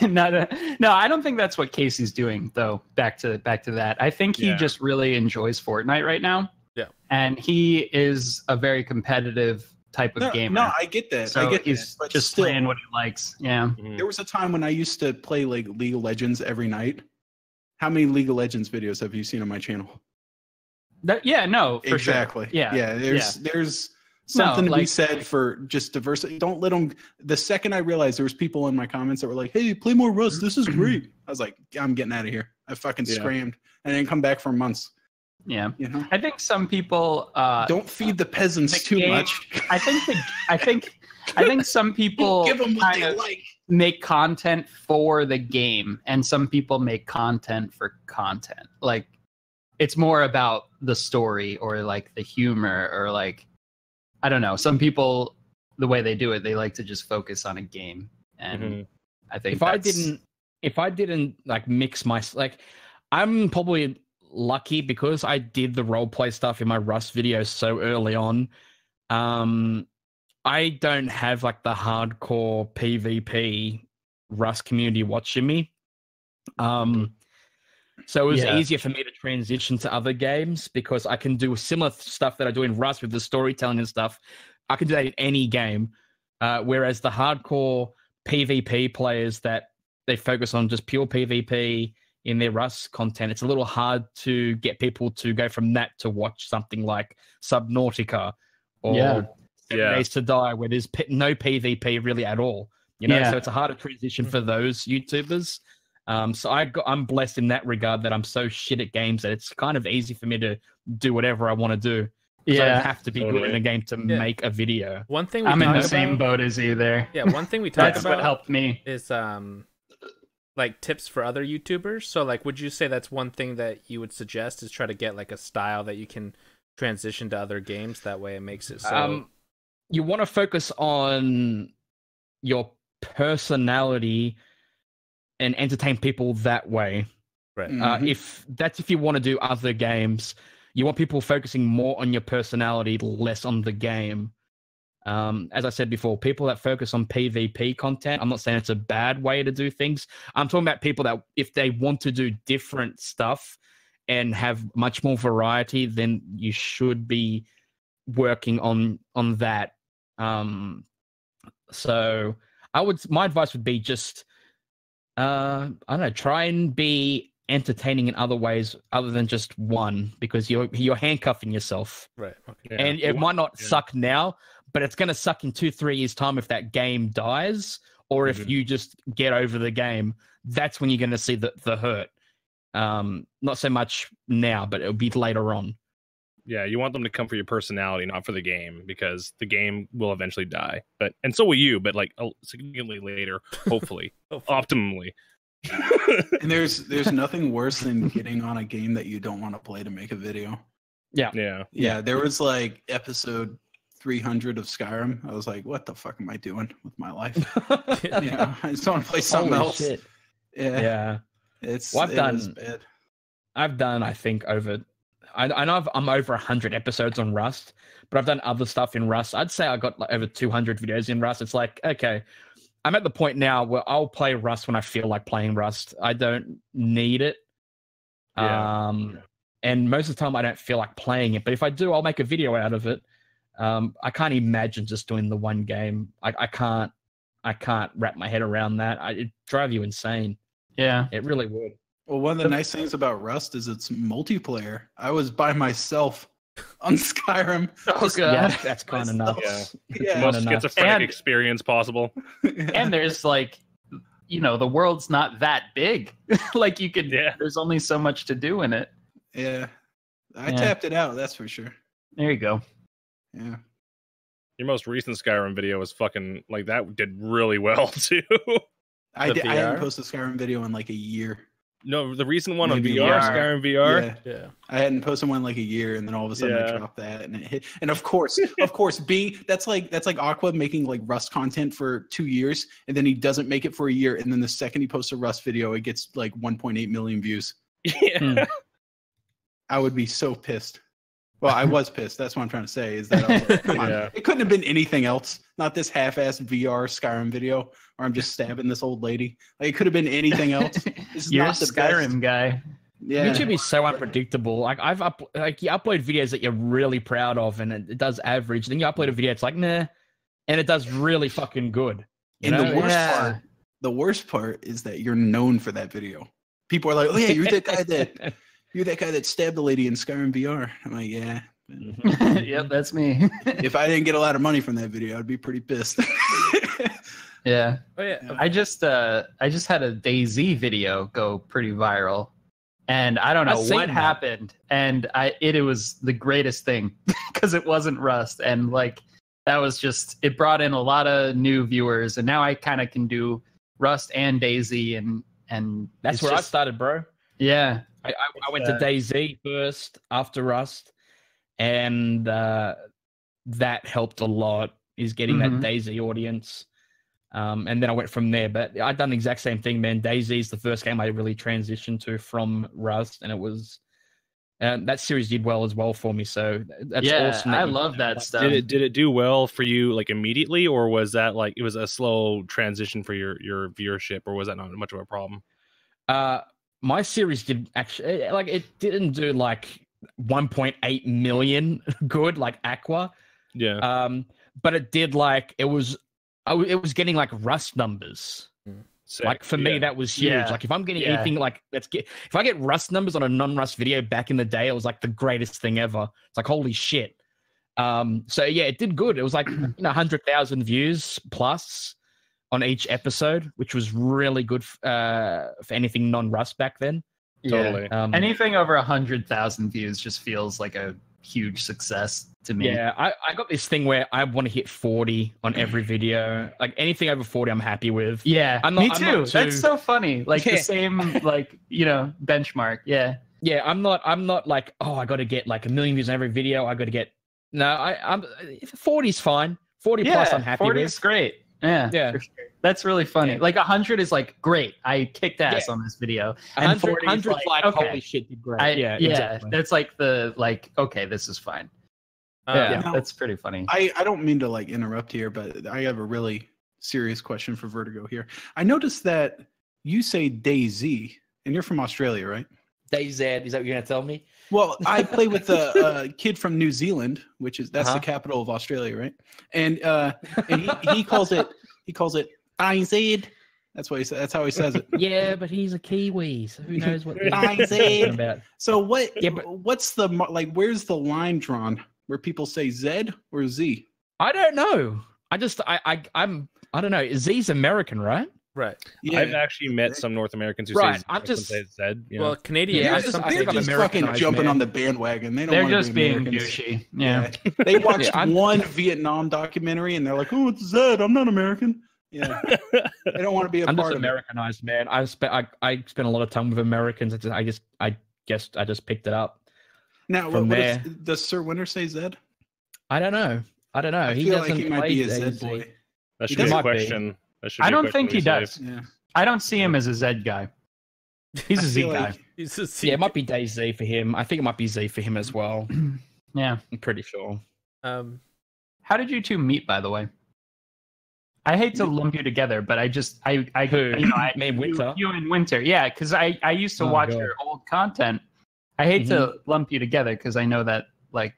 B: No, I don't think that's what Casey's doing though. Back to that. I think he just really enjoys Fortnite right now.
C: Yeah.
B: And he is a very competitive type of gamer.
E: No, I get that.
B: So
E: I get
B: he's
E: that, but
B: just
E: still,
B: playing what he likes. Yeah.
E: there was a time when I used to play like League of Legends every night. How many League of Legends videos have you seen on my channel?
B: For
E: exactly.
B: sure. Yeah.
E: There's something to be
B: like,
E: said for just diversity. Don't let them. The second I realized there was people in my comments that were like, "Hey, play more Rust. This is great." I was like, "I'm getting out of here." I fucking screamed and I didn't come back for months.
B: Yeah.
E: You know.
B: I think some people
E: don't feed the peasants too much.
B: I think some people
E: give them what they like.
B: Make content for the game, and some people make content for content. Like, it's more about the story or like the humor or like, I don't know. Some people, the way they do it, they like to just focus on a game. And I think
D: if I didn't like mix my, like, I'm probably lucky because I did the roleplay stuff in my Rust videos so early on. I don't have like the hardcore PvP Rust community watching me. So it was easier for me to transition to other games because I can do similar stuff that I do in Rust with the storytelling and stuff. I can do that in any game. Whereas the hardcore PvP players that they focus on just pure PvP in their Rust content, it's a little hard to get people to go from that to watch something like Subnautica or 7 Days to Die, where there's no PvP really at all. You know, so it's a harder transition for those YouTubers. So I'm blessed in that regard that I'm so shit at games that it's kind of easy for me to do whatever I want to do. I don't have to be good in a game to make a video.
C: One thing
B: I'm in the same boat as you there.
C: Yeah, one thing we talk
B: That's
C: about
B: what helped me
C: is like tips for other YouTubers. So like, would you say that's one thing that you would suggest is try to get like a style that you can transition to other games? That way it makes it so...
D: you want to focus on your personality and entertain people that way.
C: Right.
D: If you want to do other games, you want people focusing more on your personality, less on the game. As I said before, people that focus on PvP content, I'm not saying it's a bad way to do things. I'm talking about people that if they want to do different stuff and have much more variety, then you should be working on that. So my advice would be just, I don't know, try and be entertaining in other ways other than just one, because you're handcuffing yourself.
C: Right. Okay.
D: And it might not suck now, but it's going to suck in 2-3 years time if that game dies, or if you just get over the game. That's when you're going to see the hurt. Not so much now, but it'll be later on.
A: Yeah, you want them to come for your personality, not for the game, because the game will eventually die. And so will you, but like significantly later, hopefully, optimally.
E: And there's nothing worse than getting on a game that you don't want to play to make a video.
A: Yeah.
E: There was like episode 300 of Skyrim. I was like, what the fuck am I doing with my life? I just want to play something else.
D: Shit.
E: Yeah.
D: I've done, I think, I know I'm over 100 episodes on Rust, but I've done other stuff in Rust. I'd say I got like over 200 videos in Rust. It's like, okay, I'm at the point now where I'll play Rust when I feel like playing Rust. I don't need it. And most of the time I don't feel like playing it, but if I do, I'll make a video out of it. I can't imagine just doing the one game. I can't wrap my head around that. It'd drive you insane.
B: Yeah,
D: it really would.
E: Well, one of the nice things about Rust is it's multiplayer. I was by myself on Skyrim.
D: Oh, God. That's kind of nuts.
A: Yeah. Most schizophrenic experience possible.
B: And there's like, the world's not that big. Like you could, there's only so much to do in it.
E: Yeah. I tapped it out, that's for sure.
B: There you go.
E: Yeah.
A: Your most recent Skyrim video was fucking, like, that did really well, too.
E: I hadn't posted a Skyrim video in like a year.
A: No, the recent one on VR, Skyrim VR.
E: Yeah. I hadn't posted one in like a year, and then all of a sudden I dropped that, and it hit. And of course, that's like Aqua making like Rust content for 2 years, and then he doesn't make it for a year, and then the second he posts a Rust video, it gets like 1.8 million views.
A: Yeah.
E: I would be so pissed. Well, I was pissed. That's what I'm trying to say. Is that I was like, come on,
A: Yeah.
E: it couldn't have been anything else. Not this half-assed VR Skyrim video, where I'm just stabbing this old lady. Like it could have been anything else. This is
B: You're a
E: not the
B: Skyrim guy.
E: Yeah.
D: YouTube is so unpredictable. Like you upload videos that you're really proud of, and it does average. Then you upload a video, it's like nah, and it does really fucking good. You
E: And
D: know?
E: the worst part is that you're known for that video. People are like, "Oh yeah, you're that guy that stabbed the lady in Skyrim VR." I'm like, "Yeah."
B: Yep, that's me.
E: If I didn't get a lot of money from that video, I'd be pretty pissed.
B: Yeah.
C: Oh yeah.
B: I just had a DayZ video go pretty viral, and I don't know
D: I've seen
B: what
D: that.
B: happened, and it was the greatest thing because it wasn't Rust, and like that was just it brought in a lot of new viewers, and now I kind of can do Rust and DayZ, and
D: That's
B: it's
D: where I
B: just-
D: started, bro.
B: Yeah,
D: I went to DayZ first after Rust, and that helped a lot. Is getting
B: Mhm.
D: that DayZ audience, and then I went from there. But I've done the exact same thing, man. DayZ is the first game I really transitioned to from Rust, and it was that series did well as well for me. So that's
B: yeah,
D: awesome.
B: I love that stuff.
A: Did it do well for you like immediately, or was that like it was a slow transition for your viewership, or was that not much of a problem?
D: My series did actually like it didn't do like 1.8 million good like Aqua.
A: Yeah.
D: But it did like it was getting like Rust numbers.
A: Sick.
D: Like for me,
A: Yeah.
D: that was huge.
B: Yeah.
D: Like if I'm getting
B: Yeah.
D: anything like if I get Rust numbers on a non-Rust video back in the day, it was like the greatest thing ever. It's like holy shit. So yeah, it did good. It was like 100,000 views plus on each episode, which was really good for anything non-Rust back then.
A: Totally.
B: Anything over 100,000 views just feels like a huge success to me.
D: Yeah, I got this thing where I want to hit 40 on every video. Like anything over 40, I'm happy with.
B: Yeah,
D: I'm
B: me
D: not
B: too.
D: too-
B: That's so funny. Like the
D: Yeah.
B: same, like benchmark. Yeah,
D: Yeah, I'm not like, oh, I got to get like 1 million views on every video. I got to get I'm 40's fine. 40 plus, I'm happy
B: 40
D: with.
B: is great. Yeah,
D: Yeah.
B: for sure. That's really funny.
D: Yeah.
B: Like 100 is like great. I kicked ass
D: Yeah.
B: on this video. And
D: 100,
B: 40 is
D: 100's like,
B: okay.
D: holy shit, did great.
B: Yeah,
D: exactly.
B: that's like okay, this is fine.
C: Uh,
B: Yeah,
E: Now-
B: that's pretty funny.
E: I don't mean to like interrupt here, but I have a really serious question for Vertigo here. I noticed that you say DayZ, and you're from Australia, right?
D: DayZ, is that what you're gonna tell me?
E: Well, I play with a kid from New Zealand, which is that's
D: Uh-huh.
E: the capital of Australia, right? And he calls it DayZ. That's what he said. That's how he says it.
D: Yeah, but he's a Kiwi, so who knows what
E: DayZ.
D: he's talking about.
E: So what?
D: Yeah, but-
E: what's the like? Where's the line drawn where people say Z or Z?
D: I don't know. I don't know. Z's American, right?
C: right.
A: I've actually met some North Americans who
D: Right,
A: say
D: I'm
A: some
D: just-
A: say Zed. You know?
C: Well, Canadian.
D: Yeah,
E: They're
D: I
E: just,
D: just- I
E: they're
D: think I'm
E: just fucking
D: Americanized,
E: jumping
D: man.
E: on the bandwagon. They don't
B: They're
E: want to
B: just
E: be
B: being
E: Americans.
B: douchey. Yeah.
E: They watched
D: Yeah, I'm-
E: one Vietnam documentary and they're like, "Oh, it's Zed. I'm not American." Yeah, they don't want to be a
D: I'm
E: part
D: just
E: of it.
D: Americanized, man. I spent a lot of time with Americans. I just picked it up.
E: Now,
D: from
E: does Sir Winter say Zed?
D: I don't know.
E: I
D: He
E: feel like
D: doesn't
E: he might
D: play
E: be a Zed
D: DayZ.
E: boy.
A: That
E: He
A: should be a
D: might be.
A: question. That should
B: I
A: be a
B: don't
A: question
B: think he
A: we
B: does.
A: save.
E: Yeah,
B: I don't see him as a Z guy. He's a
E: I
B: Z
E: feel
B: guy.
E: like-
C: He's just,
D: Yeah, it might be DayZ for him. I think it might be Z for him as well.
B: Yeah.
D: I'm pretty sure.
B: How did you two meet, by the way? I hate to lump you together, but I
D: Who? Me and Winter?
B: You and Winter, yeah, because I used to
D: Oh,
B: watch
D: God.
B: your old content. I hate to lump you together because I know that I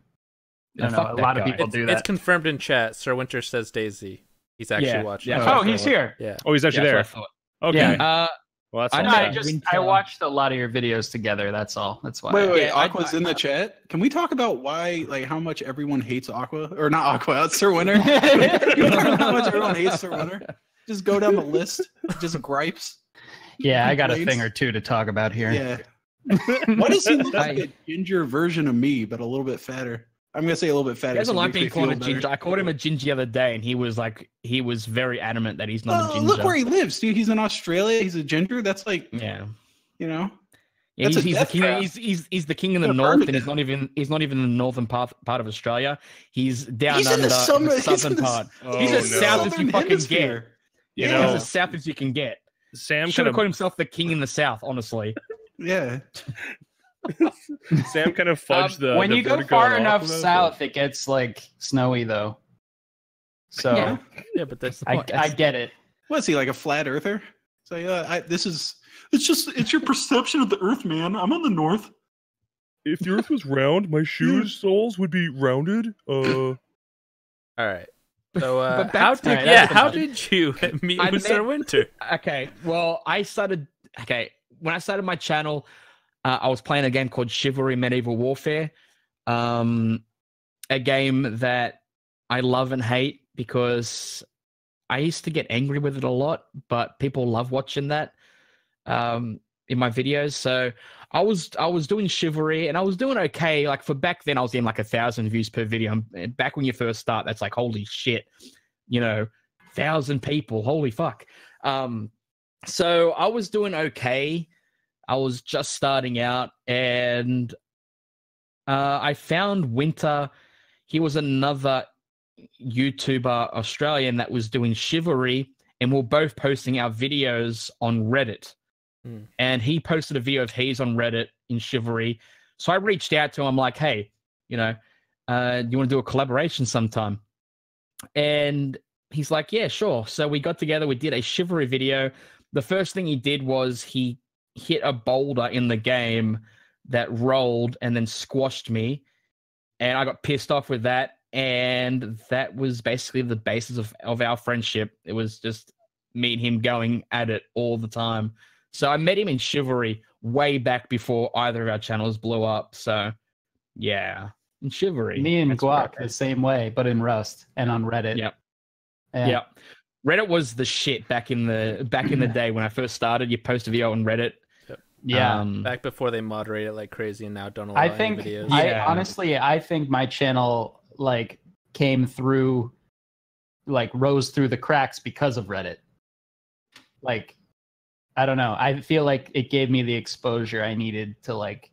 B: don't know,
D: fuck
B: a
D: that
B: lot of
D: guy.
B: people do that.
C: It's confirmed in chat. Sir Winter says Daisy. He's actually
D: Yeah,
C: watching.
D: yeah.
B: Oh, he's here.
C: Yeah.
A: Oh, he's actually
D: Yeah,
A: there.
D: that's what
A: Okay.
B: Yeah.
A: Well, that's
D: I
A: all
B: No,
D: know.
A: right.
B: I
D: Winter.
B: watched a lot of your videos together. That's all. That's why.
E: Wait,
D: Yeah,
E: Aqua's in the chat. Can we talk about why, like, how much everyone hates Aqua, or not Aqua? It's Sir Winter. Can we talk about how much everyone hates Sir Winter? Just go down the list. Just gripes.
B: Yeah, I got a
E: complaints.
B: thing or two to talk about here.
E: Yeah. Why does he look like a ginger version of me, but a little bit fatter? I'm gonna say a little bit fatter.
D: He doesn't
E: so it
D: like
E: makes
D: being
E: me
D: called a
E: feel better.
D: ginger. I called him a ginger the other day, and he was very adamant that he's not a ginger.
E: Look where he lives, dude. He's in Australia. He's a ginger. That's like,
D: Yeah.
E: you know.
D: Yeah,
E: That's a
D: he's the
E: death
D: king.
E: trap.
D: He's the king in the
E: Gonna
D: north,
E: burn
D: and
E: to
D: he's not even in the northern part of Australia. He's down
E: He's in
D: under
E: the summer-
D: the
E: he's in
D: southern
E: the-
D: part.
A: Oh,
D: he's as
A: no.
D: south as you
E: Southern
D: fucking
E: hemisphere.
A: You
D: He's
A: know,
D: as south as you can get.
A: Sam
D: Should
A: kind
D: have
A: of
D: called himself the king in the south. Honestly,
E: Yeah.
A: Sam kind of fudged the
B: when
A: the
B: you go
A: Vertigo
B: far
A: and
B: enough
A: Aqua,
B: south, it gets like snowy though. So
C: Yeah, but that's the
B: I
C: point.
B: get it.
E: What is he, like a flat earther? So it's your perception of the Earth, man. I'm on the north.
A: If the Earth was round, my shoes soles would be rounded.
C: All right. So
D: But
C: how
D: back to-
C: did
D: Alright,
C: did you meet
D: I
C: Mr.
D: met-
C: Winter?
D: Okay, well, when I started my channel, I was playing a game called Chivalry Medieval Warfare, a game that I love and hate because I used to get angry with it a lot, but people love watching that in my videos. So I was doing Chivalry and I was doing okay. Like for back then, I was in like 1,000 views per video. And back when you first start, that's like holy shit, 1,000 people, holy fuck. So I was doing okay. I was just starting out, and I found Winter. He was another YouTuber, Australian, that was doing Chivalry, and we're both posting our videos on Reddit. And he posted a video of his on Reddit in Chivalry. So I reached out to him. I'm like, hey, do you want to do a collaboration sometime? And he's like, yeah, sure. So we got together. We did a Chivalry video. The first thing he did was he hit a boulder in the game that rolled and then squashed me. And I got pissed off with that. And that was basically the basis of our friendship. It was just me and him going at it all the time. So I met him in Chivalry way back before either of our channels blew up. So yeah, in Chivalry.
B: Me and
D: That's
B: Guac
D: where-
B: the same way, but in Rust and on Reddit.
D: Yep.
B: Yeah.
D: Yeah. Reddit was the shit back in the day when I first started. You post a video on Reddit.
B: Yeah.
C: Back before they moderate it like crazy and now don't allow
B: I
C: any
B: think
C: videos.
B: I think my channel like came through, like rose through the cracks because of Reddit. Like, I don't know. I feel like it gave me the exposure I needed to like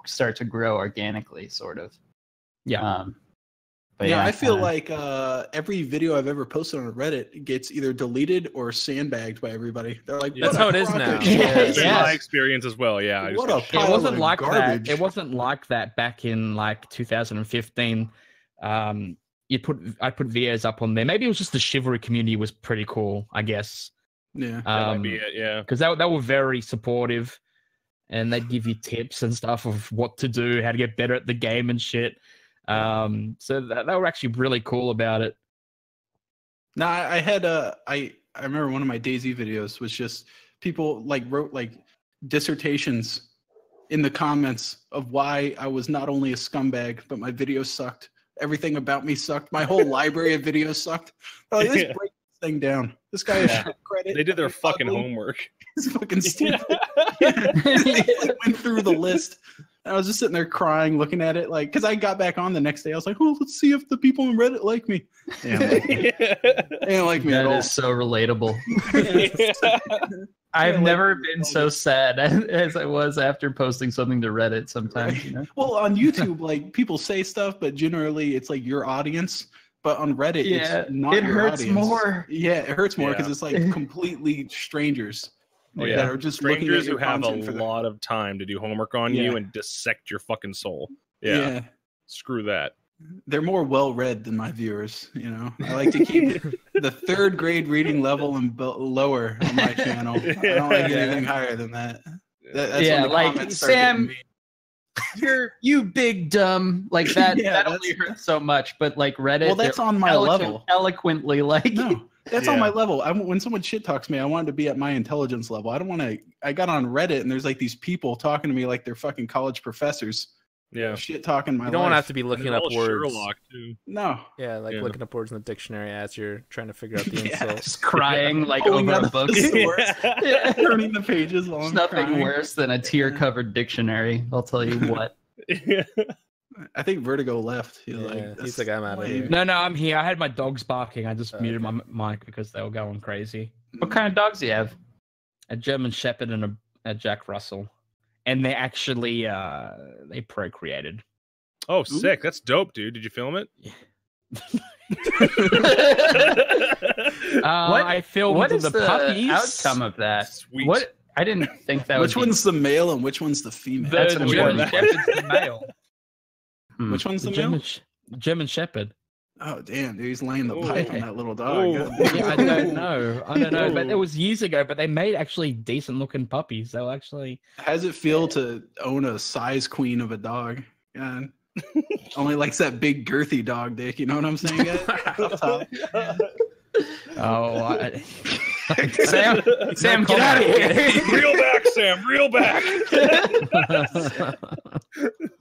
B: start to grow organically, sort of.
D: Yeah.
B: But
E: Yeah, I feel like every video I've ever posted on Reddit gets either deleted or sandbagged by everybody. They're like,
A: Yeah.
C: That's
E: "What
C: how
E: a
C: it is
E: crock
C: now.
E: of shit."
B: Yeah.
A: That's been
B: Yes.
A: my experience as well. Yeah, I just
E: What
A: got
E: a
A: shit.
D: It
E: pile
D: wasn't
E: of
D: like
E: garbage.
D: that. It wasn't like that back in like 2015. I put videos up on there. Maybe it was just the Chivalry community was pretty cool, I guess.
E: Yeah.
A: That might be it. Yeah.
D: Because they were very supportive, and they'd give you tips and stuff of what to do, how to get better at the game and shit. So they were actually really cool about it.
E: No, I had I remember one of my DayZ videos was just people like wrote like dissertations in the comments of why I was not only a scumbag, but my videos sucked. Everything about me sucked. My whole library of videos sucked. Like, let's
A: Yeah.
E: break this thing down. This guy has
A: Yeah.
E: shit credit.
A: They did their
E: He's
A: fucking
E: ugly.
A: homework.
E: He's fucking stupid. I went through the list. I was just sitting there crying, looking at it, like, because I got back on the next day. I was like, "Oh, let's see if the people on Reddit like me." They don't like me at
B: that
E: all.
B: is so relatable.
A: Yeah.
B: I've
E: like
B: never
E: me
B: been
E: at
B: so
E: all.
B: sad as I was after posting something to Reddit sometimes. You know?
E: Well, on YouTube, like people say stuff, but generally it's like your audience. But on Reddit,
B: Yeah,
E: it's not
B: it
E: your
B: hurts
E: audience.
B: more.
E: Yeah, it hurts more because
A: Yeah.
E: it's like completely strangers
A: Oh,
E: that
A: yeah.
E: are just
A: Strangers
E: looking at
A: who
E: your
A: have a
E: content for the-
A: lot of time to do homework on
E: Yeah.
A: you and dissect your fucking soul. Yeah. Screw that.
E: They're more well-read than my viewers. I like to keep the third grade reading level and lower on my channel. I don't like anything higher than that. That's
B: Yeah,
E: when the
B: like,
E: comments start
B: Sam,
E: getting mean.
B: You big dumb, like that.
E: Yeah,
B: that
E: that's-
B: only hurts so much. But like Reddit,
E: Well, that's
B: they're
E: on my level.
B: Eloquently, like
E: No, that's
A: Yeah.
E: on my level. When someone shit talks me, I want it to be at my intelligence level. I don't want to. I got on Reddit and there's like these people talking to me like they're fucking college professors.
A: Yeah.
E: Shit talking my
C: You don't
E: life.
C: want to have to be looking
A: And
C: up
A: all
C: words.
A: Sherlock too.
E: No.
C: Yeah, like
A: Yeah.
C: looking up words in the dictionary as you're trying to figure out the
E: Yeah.
C: insult.
B: just crying like
E: Pulling
B: over
E: out
B: a
E: the
B: book.
E: thesaurus,
B: Yeah.
E: turning the pages while
B: There's
E: I'm
B: nothing
E: crying.
B: worse than a tear-covered dictionary. I'll tell you what.
E: I think Vertigo left. He's
C: Yeah,
E: like,
C: he's like, I'm outta here.
D: No, I'm here. I had my dogs barking. I just muted
C: Okay.
D: my mic because they were going crazy.
B: What kind of dogs do you have?
D: A German Shepherd and a Jack Russell, and they actually they procreated.
A: Oh, sick. That's dope, dude. Did you film it?
B: What-
D: I filmed
B: what is
D: the
B: the
D: puppies.
B: outcome of that?
A: Sweet.
B: What I didn't think that
E: Which
B: would be...
E: one's the male and which one's the female?
B: That's an
D: German
B: important
D: Shepherd's the male.
E: Which one's the male?
D: German Shepherd.
E: Oh damn, dude, he's laying the
D: Ooh.
E: pipe on that little dog.
A: Ooh.
E: God.
D: Yeah, I don't know, but it was years ago. But they made actually decent looking puppies. They were actually.
E: How does it feel to own a size queen of a dog? God. Only likes that big girthy dog dick. You know what I'm saying, guys? Up top.
D: Oh,
B: Sam, get out of here!
A: Reel back, Sam. Reel back.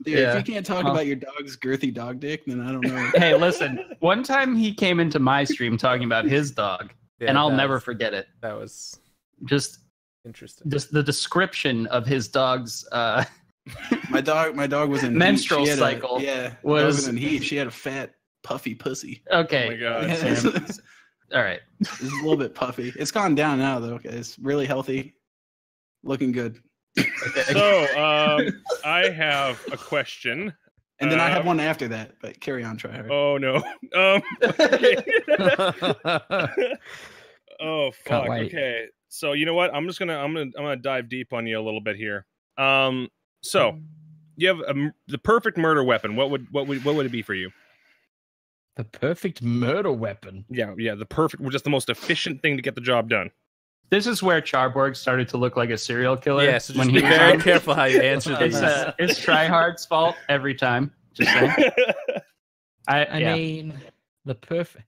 E: Dude,
B: Yeah.
E: if you can't talk about your dog's girthy dog dick, then I don't know.
B: Hey, listen. One time he came into my stream talking about his dog, and I'll never forget it.
C: That was
B: Just
C: interesting.
B: the description of his dog's
E: My dog was in
B: menstrual
E: heat. She had
B: cycle
E: was in heat. She had a fat, puffy pussy.
B: okay.
A: Oh my God.
E: It's
B: All right.
E: a little bit puffy. It's gone down now though. Okay, it's really healthy, looking good.
A: So, I have a question.
E: And then I have one after that, but carry on, try hard.
A: Oh no. Oh fuck.
D: Can't wait.
A: Okay. So you know what? I'm gonna dive deep on you a little bit here. So you have the perfect murder weapon. What would it be for you?
D: the perfect murder weapon.
A: Yeah, the perfect, just the most efficient thing to get the job done.
B: This is where Charborg started to look like a serial killer.
C: Yeah, so just
B: when
C: be
B: he was
C: very
B: on.
C: careful how you answer these.
B: It's Tryhard's fault every time. Just saying.
D: I mean, the perfect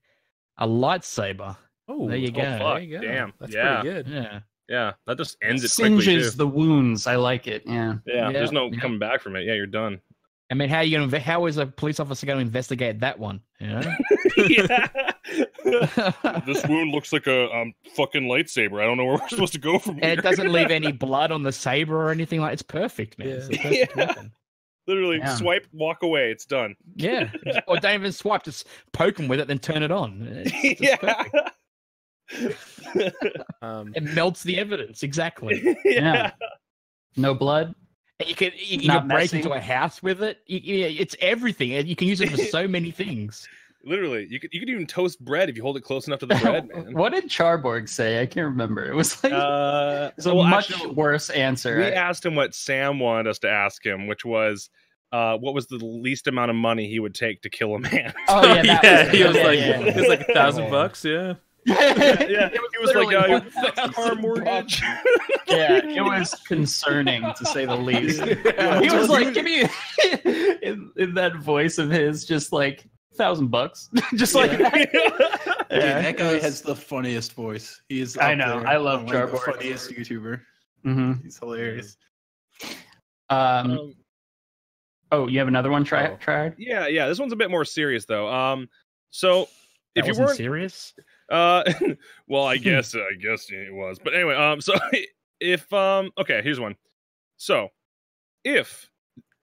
D: a lightsaber.
C: Oh,
D: There you go.
A: fuck,
C: there you go.
A: damn,
C: That's
A: yeah.
C: pretty good.
D: Yeah.
A: Yeah, that just ends it quickly
B: Singes
A: too.
B: the wounds. I like it. Yeah.
A: Yeah, there's no
D: Yeah.
A: coming back from it. Yeah, you're done.
D: I mean, how is a police officer going to investigate that one? You know?
A: Yeah. This wound looks like a fucking lightsaber. I don't know where we're supposed to go from here.
D: And it doesn't leave any blood on the saber or anything like. It's perfect, man. It's the perfect
A: Yeah.
D: weapon.
A: Literally,
B: Yeah.
A: swipe, walk away. It's done.
D: Yeah. Or don't even swipe. Just poke them with it, then turn it on. It's perfect. It melts the evidence. Exactly.
B: Yeah. No blood.
D: And you can
B: Not
D: break
B: messy.
D: into a house with it. It's everything. And you can use it for so many things.
A: Literally, you could even toast bread if you hold it close enough to the bread, man.
B: What did Charborg say? I can't remember. It was like it's a
A: well,
B: much
A: actually,
B: worse answer.
A: we asked him what Sam wanted us to ask him, which was what was the least amount of money he would take to kill a man.
B: Oh yeah, that
C: yeah,
B: was,
C: he was
B: yeah,
C: like,
B: yeah.
C: it was like $1,000. Yeah.
A: Yeah, he was like,
B: literally
A: car mortgage.
B: Yeah, it was concerning to say the least.
E: Yeah,
B: He was
E: totally.
B: like, "Give me," in that voice of his, just like $1,000, just like that.
E: Dude,
B: Yeah,
E: that guy has the funniest voice. He's
B: I
E: up
B: know.
E: there
B: I love
E: on, like, the
B: Jarboard.
E: funniest YouTuber.
B: Mhm.
E: He's hilarious.
B: Oh, you have another one? Try hard.
A: Yeah. This one's a bit more serious though. So if
D: That
A: you
D: wasn't
A: weren't
D: serious.
A: well, I guess it was. But anyway, so if okay, here's one. So if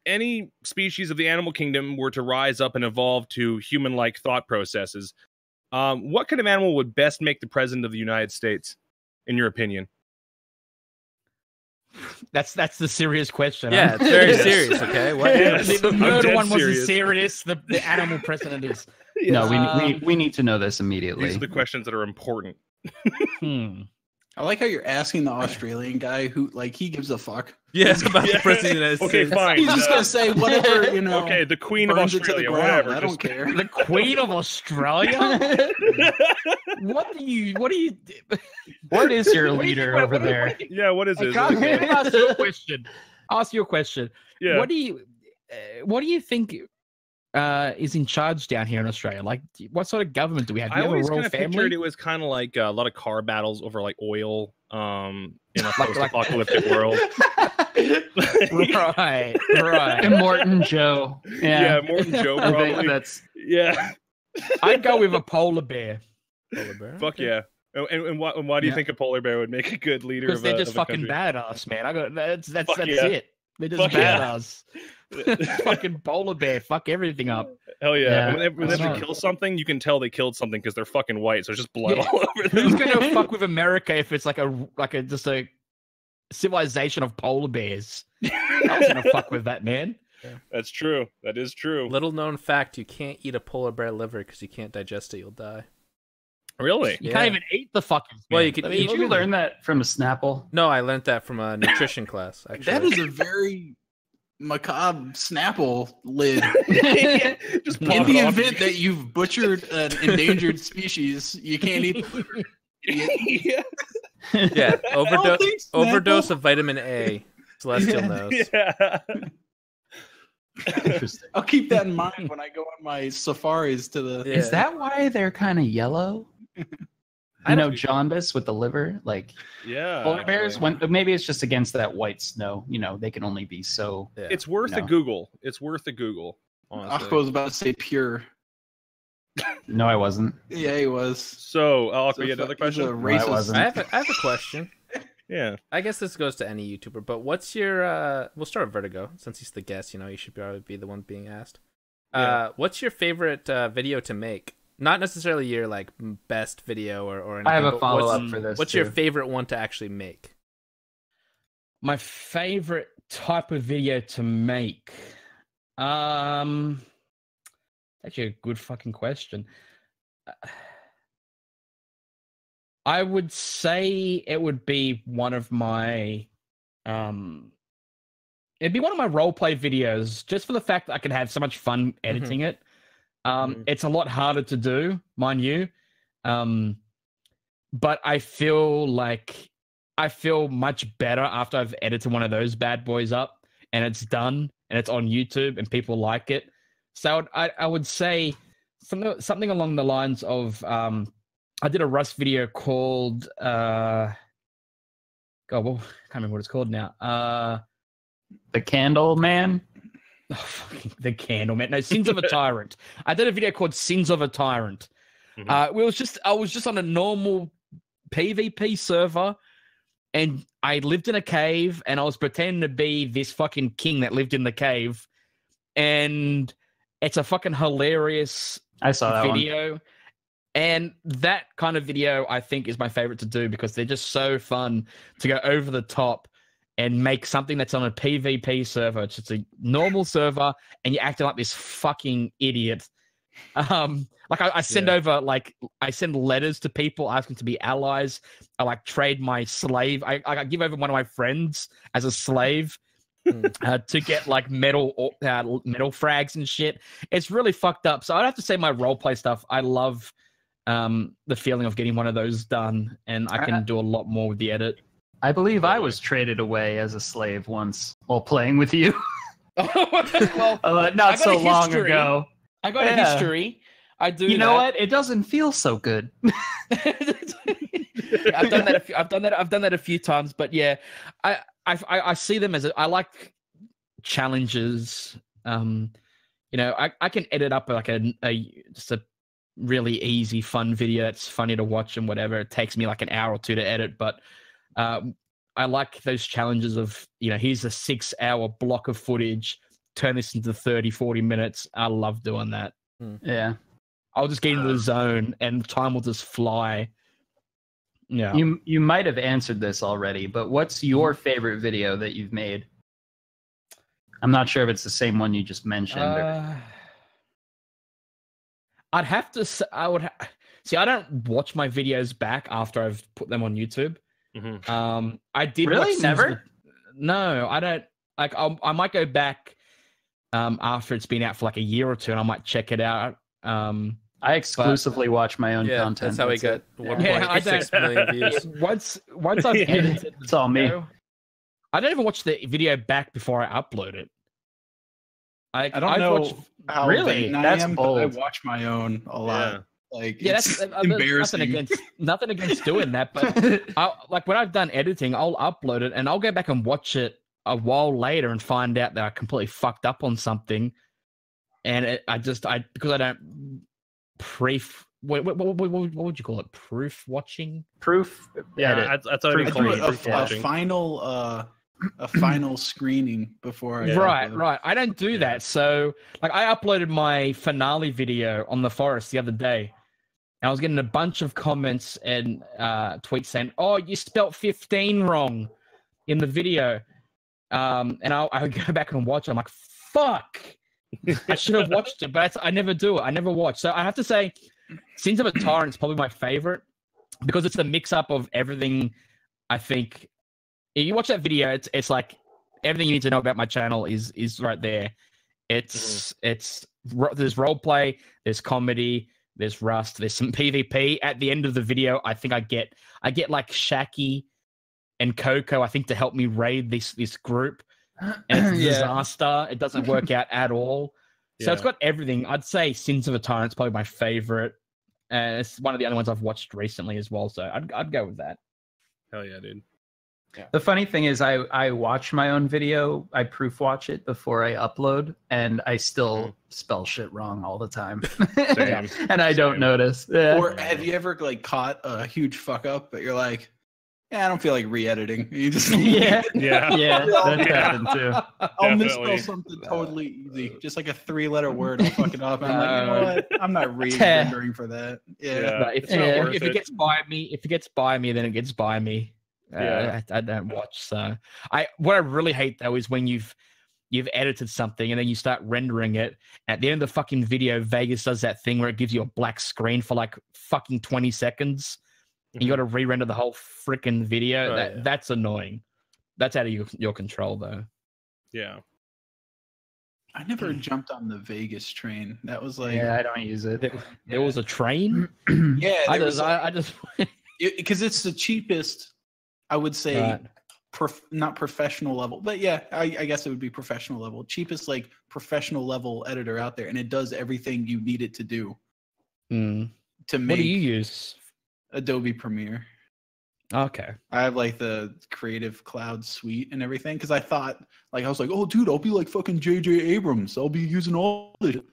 A: any species of the animal kingdom were to rise up and evolve to human-like thought processes, what kind of animal would best make the president of the United States, in your opinion?
D: That's the serious question.
C: Yeah, it's very serious. Okay. What?
A: Yes.
D: The
A: I'm
D: murder
A: dead
D: one wasn't
A: serious.
D: serious. The animal president is.
B: No, we need to know this immediately.
A: These are the questions that are important.
E: I like how you're asking the Australian guy who, like, he gives a fuck.
C: Yeah, about the
A: Yeah.
C: president of the United
A: Okay,
C: States.
A: fine.
E: He's just gonna say whatever, you know.
A: Okay, the Queen of
E: burns it to the
A: Australia,
E: ground.
A: whatever.
E: I don't
A: just-
E: care.
D: The Queen of Australia. What do you?
B: What is your leader over there?
A: Yeah, what is this?
D: Let me ask you a question. Ask you a question.
A: Yeah.
D: What do you think is in charge down here in Australia? Like, what sort of government do we have? Do
A: I
D: we have a
A: always
D: royal
A: kind of pictured
D: family?
A: it was kind of like a lot of car battles over like oil in a
D: Like-
A: post-apocalyptic world.
D: Right.
B: And Morton Joe.
A: Yeah,
B: Yeah,
A: Morton Joe
B: I think
A: probably.
B: that's
A: Yeah,
D: I'd go with a polar bear
C: Polar bear?
A: fuck
C: Okay.
A: yeah. And why do you
D: Yeah.
A: think a polar bear would make a good leader?
D: because
A: of
D: they're
A: a,
D: just
A: of a
D: fucking
A: country?
D: badass, man. That's
A: Fuck yeah.
D: it. They're just
A: Fuck yeah.
D: badass. Fucking polar bear, fuck everything up.
A: Hell yeah!
B: Yeah,
A: And when they
D: that's
A: have to
D: right.
A: kill something, you can tell they killed something because they're fucking white, so it's just blood
D: Yeah.
A: all over
D: Who's
A: them.
D: gonna fuck with America if it's like a just a civilization of polar bears? I was gonna fuck with that, man.
A: That's true. That is true.
C: Little known fact: you can't eat a polar bear liver because you can't digest it. You'll die.
A: Really?
D: You can't even eat the fucking.
C: Well,
D: man.
C: you could
D: I mean,
C: eat-
B: Did you learn that from a Snapple?
C: No, I learned that from a nutrition class. Actually,
E: That is a very macabre Snapple lid.
A: Just
E: In
A: pop
E: the
A: it off.
E: event that you've butchered an endangered species, you can't eat the liver.
A: Yeah.
C: yeah,
E: think
C: overdose
E: Snapple-
C: of vitamin A. Celestial knows.
A: Yeah.
B: Interesting.
E: I'll keep that in mind when I go on my safaris to the.
C: Yeah.
B: Is that why they're kind of yellow? I know jaundice with the liver, like
A: Yeah.
B: polar bears.
A: actually.
B: When maybe it's just against that white snow. You know, they can only be so.
C: Yeah.
A: It's worth a
B: No.
A: Google. It's worth a Google. Honestly.
E: Aqua was about to say pure.
B: No, I wasn't.
E: Yeah, he was.
A: So,
E: So
A: you had another
E: he's a
A: question?
E: racist.
B: wasn't.
C: I have a question.
A: Yeah.
C: I guess this goes to any YouTuber, but what's your we'll start with Vertigo since he's the guest, he should probably be the one being asked.
A: Yeah.
C: What's your favorite video to make? Not necessarily your like best video or anything.
B: I have a
C: but
B: follow up
C: what's-
B: for this.
C: What's
B: too.
C: your favorite one to actually make?
D: My favorite type of video to make. Actually, a good fucking question. I would say it would be one of my it'd be one of my roleplay videos, just for the fact that I could have so much fun editing it. It's a lot harder to do, mind you. But I feel much better after I've edited one of those bad boys up and it's done and it's on YouTube and people like it. So I would say something along the lines of I did a Rust video called God, well, I can't remember what it's called now.
B: The Candle Man?
D: Oh, fucking the Candle Man. No, Sins of a Tyrant. I did a video called Sins of a Tyrant.
A: Mhm.
D: I was just on a normal PvP server, and I lived in a cave, and I was pretending to be this fucking king that lived in the cave, and it's a fucking hilarious
B: I saw that
D: video. And that kind of video, I think, is my favorite to do because they're just so fun to go over the top and make something that's on a PvP server. It's just a normal server, and you're acting like this fucking idiot. Like I send over, like I send letters to people asking to be allies. I like trade my slave. I give over one of my friends as a slave to get like metal frags and shit. It's really fucked up. So I'd have to say my roleplay stuff. I love the feeling of getting one of those done, and I can do a lot more with the edit.
B: I believe I was traded away as a slave once while playing with you.
D: Well,
B: Not so
D: a
B: long
D: history.
B: ago.
D: I got a
B: Yeah.
D: history. I do.
B: You know what? It doesn't feel so good.
D: I've done that. I've done that a few times. But yeah, I see them as I like challenges. I can edit up like just a really easy, fun video that's funny to watch and whatever. It takes me like an hour or two to edit, but I like those challenges of, here's a 6-hour block of footage, turn this into 30, 40 minutes. I love doing that.
B: Yeah.
D: I'll just get into the zone and time will just fly. Yeah.
B: You might have answered this already, but what's your favorite video that you've made? I'm not sure if it's the same one you just mentioned.
D: I'd have to say, see, I don't watch my videos back after I've put them on YouTube.
A: Mhm.
D: I did
B: Really?
D: watch
B: Never?
D: No, I don't. Like, I might go back after it's been out for like a year or two, and I might check it out.
B: I exclusively watch my own
C: Yeah,
B: content.
C: that's how we
B: it.
C: got
D: Yeah, I
C: 1.6 million views.
D: Once I've edited,
B: It's all me.
D: I don't even watch the video back before I upload it.
E: I don't know how
B: Really?
E: vain I
B: That's
E: am, but I
B: bold.
E: watch my own a lot.
A: Yeah.
E: Like,
D: Yeah,
E: it's
D: that's
E: embarrassing.
D: nothing against doing that, but like when I've done editing, I'll upload it and I'll go back and watch it a while later and find out that I completely fucked up on something, and because I don't what would you call it? Proof watching?
B: Proof.
A: Yeah,
B: edit.
A: that's what
E: I
A: I
E: do
A: call
E: a final screening before I
D: Right. I don't do that. So, like, I uploaded my finale video on the forest the other day, and I was getting a bunch of comments and tweets saying, "Oh, you spelt 15 wrong in the video," and I would go back and watch it. I'm like, "Fuck." I should have watched it, but I never do it. I never watch. So I have to say, Sins of a Tyrant's probably my favorite because it's a mix-up of everything. I think if you watch that video, it's like everything you need to know about my channel is right there. There's role play, there's comedy, there's Rust, there's some PvP. At the end of the video, I think I get like Shaki and Coco, I think, to help me raid this group. And it's a disaster. It doesn't work out at all. So it's got everything. I'd say Sins of a Tyrant's probably my favorite. It's one of the only ones I've watched recently as well. So I'd go with that.
A: Hell yeah, dude.
B: Yeah. The funny thing is I watch my own video, I proof watch it before I upload, and I still spell shit wrong all the time.
A: Same.
B: And I don't notice. Yeah.
E: Or have you ever like caught a huge fuck up, but you're like, I don't feel like re-editing. You just
B: yeah,
A: Yeah.
B: That's happened too.
E: I'll misspell something totally easy, just like a 3-letter word. I'll fuck it up. I'm like, you know what? I'm not re-rendering for that. Yeah.
D: If it gets by me, then it gets by me. I don't watch. So what I really hate though is when you've edited something and then you start rendering it. At the end of the fucking video, Vegas does that thing where it gives you a black screen for like fucking 20 seconds. You got to re-render the whole freaking video. That's annoying. That's out of your control, though.
A: Yeah.
E: I never jumped on the Vegas train. That was like,
B: I don't use it.
D: There was a train.
E: I
D: just
E: because it's the cheapest. I would say, not professional level, but I guess it would be professional level. Cheapest like professional level editor out there, and it does everything you need it to do. To make.
D: What do you use?
E: Adobe Premiere.
D: Okay.
E: I have like the Creative Cloud suite and everything because I was like, oh dude, I'll be like fucking J.J. Abrams. I'll be using all of it,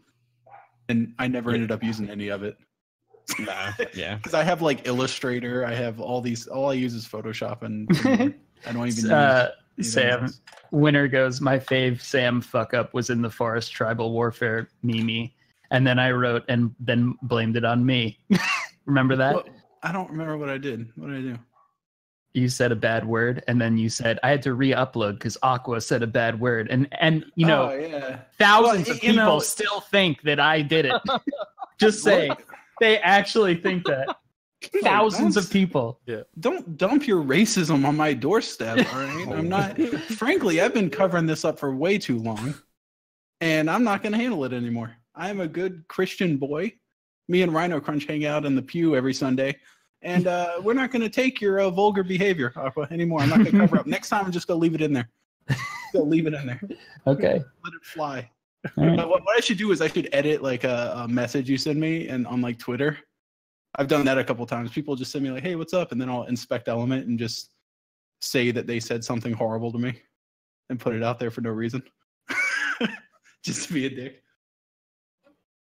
E: and I never ended up using any of it.
D: Nah,
E: because I have like Illustrator. I have all these. All I use is Photoshop, and I don't even use
B: Sam.
E: else.
B: Winner goes. My fave Sam fuck up was in the Forest Tribal Warfare Mimi, and then I wrote and then blamed it on me. Remember that?
E: Well, I don't remember what I did. What did I do?
B: You said a bad word, and then you said I had to re-upload because Aqua said a bad word, and you know, thousands of people still think that I did it. Just saying, they actually think that. Thousands of people.
A: Yeah.
E: Don't dump your racism on my doorstep. All right, I'm not. Frankly, I've been covering this up for way too long, and I'm not going to handle it anymore. I am a good Christian boy. Me and Rhino Crunch hang out in the pew every Sunday, and we're not going to take your vulgar behavior, Aqua, anymore. I'm not going to cover up. Next time, I'm just going to leave it in there. Leave it in there.
B: Okay.
E: Let it fly.
B: Right.
E: But what I should do is I should edit like a message you send me and on like Twitter. I've done that a couple times. People just send me like, "Hey, what's up?" and then I'll inspect Element and just say that they said something horrible to me and put it out there for no reason, just to be a dick.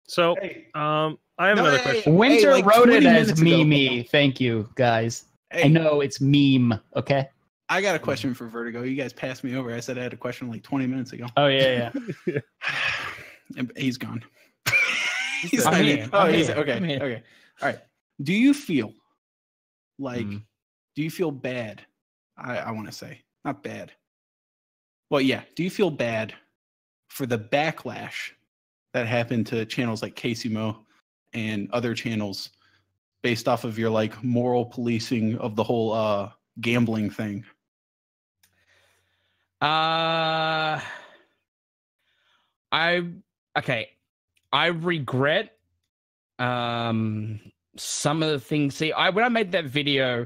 A: So, I have another question.
B: Winter
E: like
B: wrote it
E: 20
B: as
E: minutes ago.
B: Mimi. Thank you, guys.
E: Hey,
B: I know it's meme. Okay.
E: I got a question for Vertigo. You guys passed me over. I said I had a question like 20 minutes ago.
B: Oh yeah.
E: And he's gone.
D: I'm
E: not
D: here.
E: here.
D: I'm
E: He's
D: here.
E: okay.
D: I'm here.
E: Okay. All right. Do you feel like? Do you feel bad? I want to say not bad. Well, yeah. Do you feel bad for the backlash that happened to channels like Casey Mo and other channels based off of your like moral policing of the whole gambling thing?
D: I regret some of the things. See, when I made that video,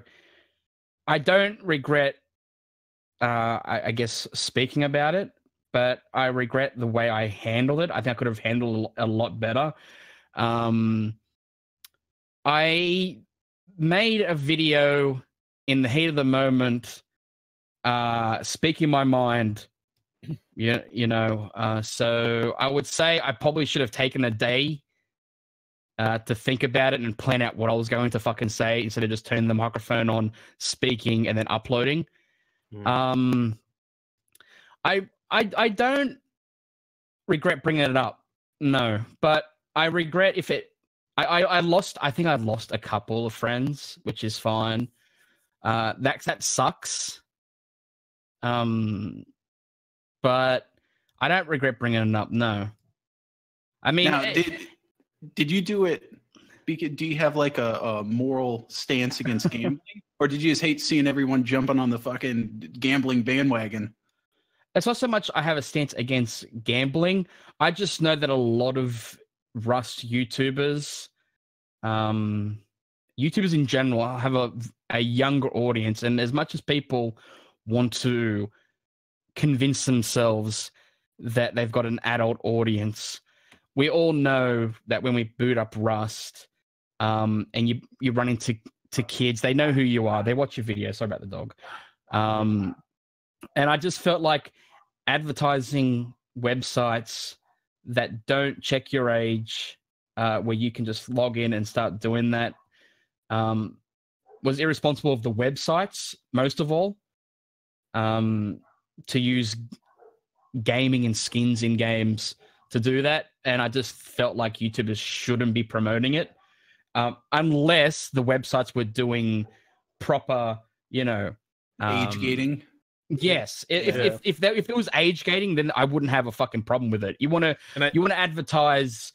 D: I don't regret I guess speaking about it, but I regret the way I handled it. I think I could have handled it a lot better. I made a video in the heat of the moment, speaking my mind. So I would say I probably should have taken a day to think about it and plan out what I was going to fucking say instead of just turning the microphone on, speaking, and then uploading. I don't regret bringing it up, no, but I regret if it. I lost. I think I lost a couple of friends, which is fine. That sucks. But I don't regret bringing it up. No, I mean,
E: now, did you do it Do you have like a moral stance against gambling, or did you just hate seeing everyone jumping on the fucking gambling bandwagon?
D: It's not so much I have a stance against gambling. I just know that a lot of Rust YouTubers, YouTubers in general, have a younger audience. And as much as people want to convince themselves that they've got an adult audience, we all know that when we boot up Rust, and you run into kids, they know who you are. They watch your videos. Sorry about the dog. And I just felt like advertising websites that don't check your age, where you can just log in and start doing that, was irresponsible of the websites, most of all, to use gaming and skins in games to do that. And I just felt like YouTubers shouldn't be promoting it, unless the websites were doing proper,
E: Age gating.
D: Yes, if it was age gating, then I wouldn't have a fucking problem with it. You want to advertise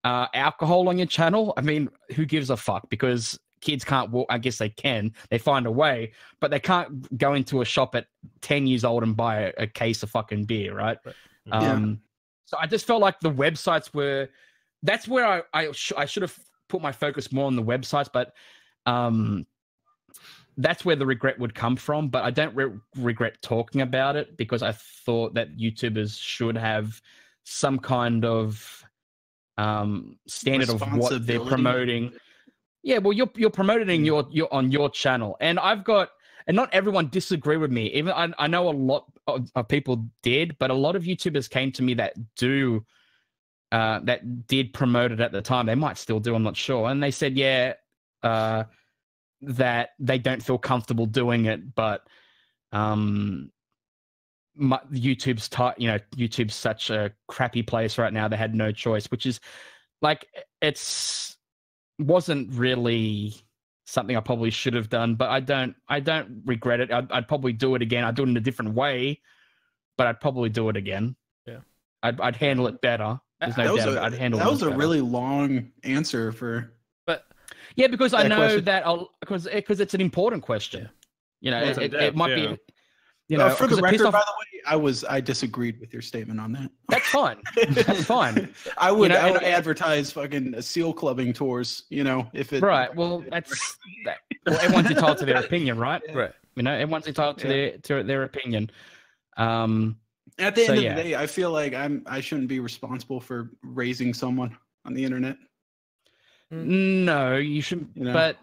D: alcohol on your channel? I mean, who gives a fuck? Because kids can't walk. I guess they can. They find a way, but they can't go into a shop at 10 years old and buy a case of fucking beer, right? So I just felt like the websites were. That's where I should have put my focus more on the websites, but that's where the regret would come from. But I don't regret talking about it, because I thought that YouTubers should have some kind of standard of what they're promoting. Yeah, well, you're promoting your on your channel, and not everyone disagree with me. Even I know a lot of people did, but a lot of YouTubers came to me that did promote it at the time. They might still do, I'm not sure. And they said, that they don't feel comfortable doing it, but YouTube's such a crappy place right now. They had no choice, which is like, wasn't really something I probably should have done, but I don't regret it. I'd probably do it again. I'd do it in a different way, but I'd probably do it again.
C: Yeah.
D: I'd handle it better. There's no doubt I'd handle it.
E: That was a
D: better.
E: really long answer for.
D: Yeah, because I know
E: question.
D: that because it's an important question. It might be.
E: For the record, by the way, I disagreed with your statement on that.
D: That's fine. That's fine.
E: I would advertise fucking seal clubbing tours. If it
D: right. Well, that's that. Well, everyone's entitled to their opinion, right?
C: Right.
D: Everyone's entitled to their opinion.
E: At the end of the day, I feel like I shouldn't be responsible for raising someone on the internet.
D: No, you shouldn't. But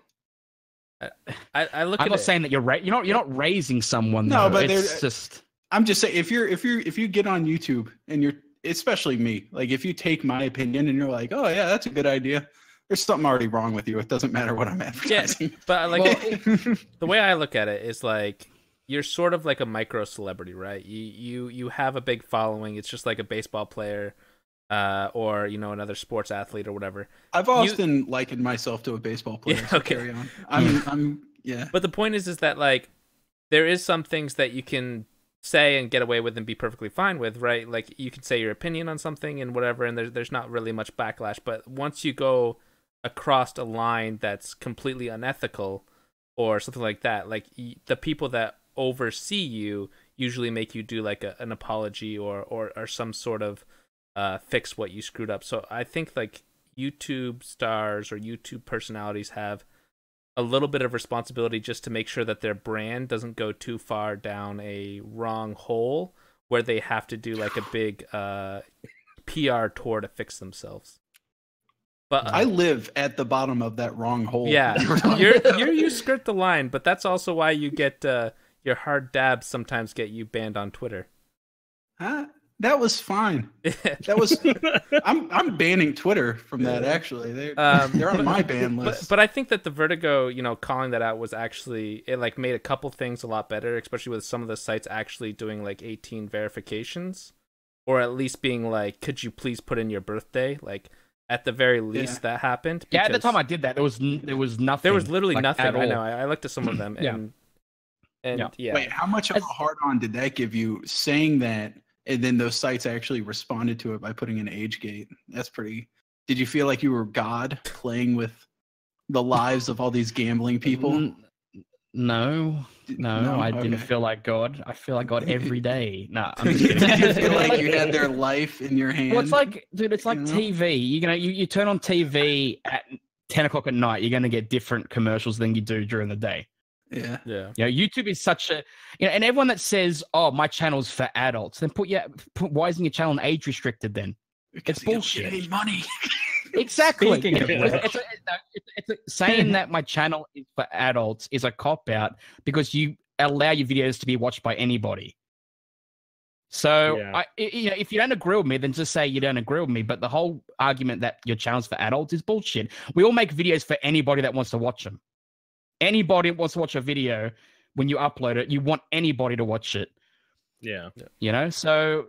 C: I look.
D: I'm not saying that you're not raising someone. No, but it's just. I'm
E: just saying if you get on YouTube and you're, especially me, like if you take my opinion and you're like, oh yeah, that's a good idea, there's something already wrong with you. It doesn't matter what I'm advertising.
C: Yeah, but the way I look at it is like, you're sort of like a micro celebrity, right? You have a big following. It's just like a baseball player. Or another sports athlete or whatever.
E: I've often likened myself to a baseball player. Yeah, okay. Carry on. I'm yeah.
C: But the point is that like there is some things that you can say and get away with and be perfectly fine with, right? Like you can say your opinion on something and whatever, and there's not really much backlash. But once you go across a line that's completely unethical or something like that, like the people that oversee you usually make you do like an apology or some sort of fix what you screwed up. So I think like YouTube stars or YouTube personalities have a little bit of responsibility just to make sure that their brand doesn't go too far down a wrong hole where they have to do like a big PR tour to fix themselves. But
E: I live at the bottom of that wrong hole.
C: Yeah, you skirt the line, but that's also why you get your hard dabs sometimes get you banned on Twitter.
E: Huh? That was fine. That was. I'm banning Twitter from that. Actually, they're on my ban list.
C: But I think that the Vertigo, calling that out was actually, it like made a couple things a lot better, especially with some of the sites actually doing like 18 verifications, or at least being like, could you please put in your birthday? Like at the very least, that happened.
D: Yeah, at the time I did that, there was nothing.
C: There was literally
D: like,
C: nothing.
D: At all.
C: I know. I looked at some of them, and yeah.
E: Wait, how much of a hard on did that give you saying that? And then those sites actually responded to it by putting an age gate. That's pretty. Did you feel like you were God playing with the lives of all these gambling people?
D: No, I didn't
E: Okay.
D: feel like God. I feel like God every day. Nah, I'm just
E: Did
D: kidding.
E: you feel like you had their life in your hand?
D: Well, it's like, dude, it's like
E: You know?
D: TV. You turn on TV at 10 o'clock at night, you're going to get different commercials than you do during the day.
E: Yeah.
C: Yeah.
D: You know, YouTube is such a, and everyone that says, "Oh, my channel's for adults," then why isn't your channel age restricted then?
E: Because
D: It's
E: you don't
D: bullshit.
E: get any money.
D: Exactly.
B: Speaking of which.
D: Saying that my channel is for adults is a cop out because you allow your videos to be watched by anybody. So,
A: Yeah.
D: if you don't agree with me, then just say you don't agree with me. But the whole argument that your channel's for adults is bullshit. We all make videos for anybody that wants to watch them. Anybody that wants to watch a video, when you upload it, you want anybody to watch it.
A: Yeah.
D: So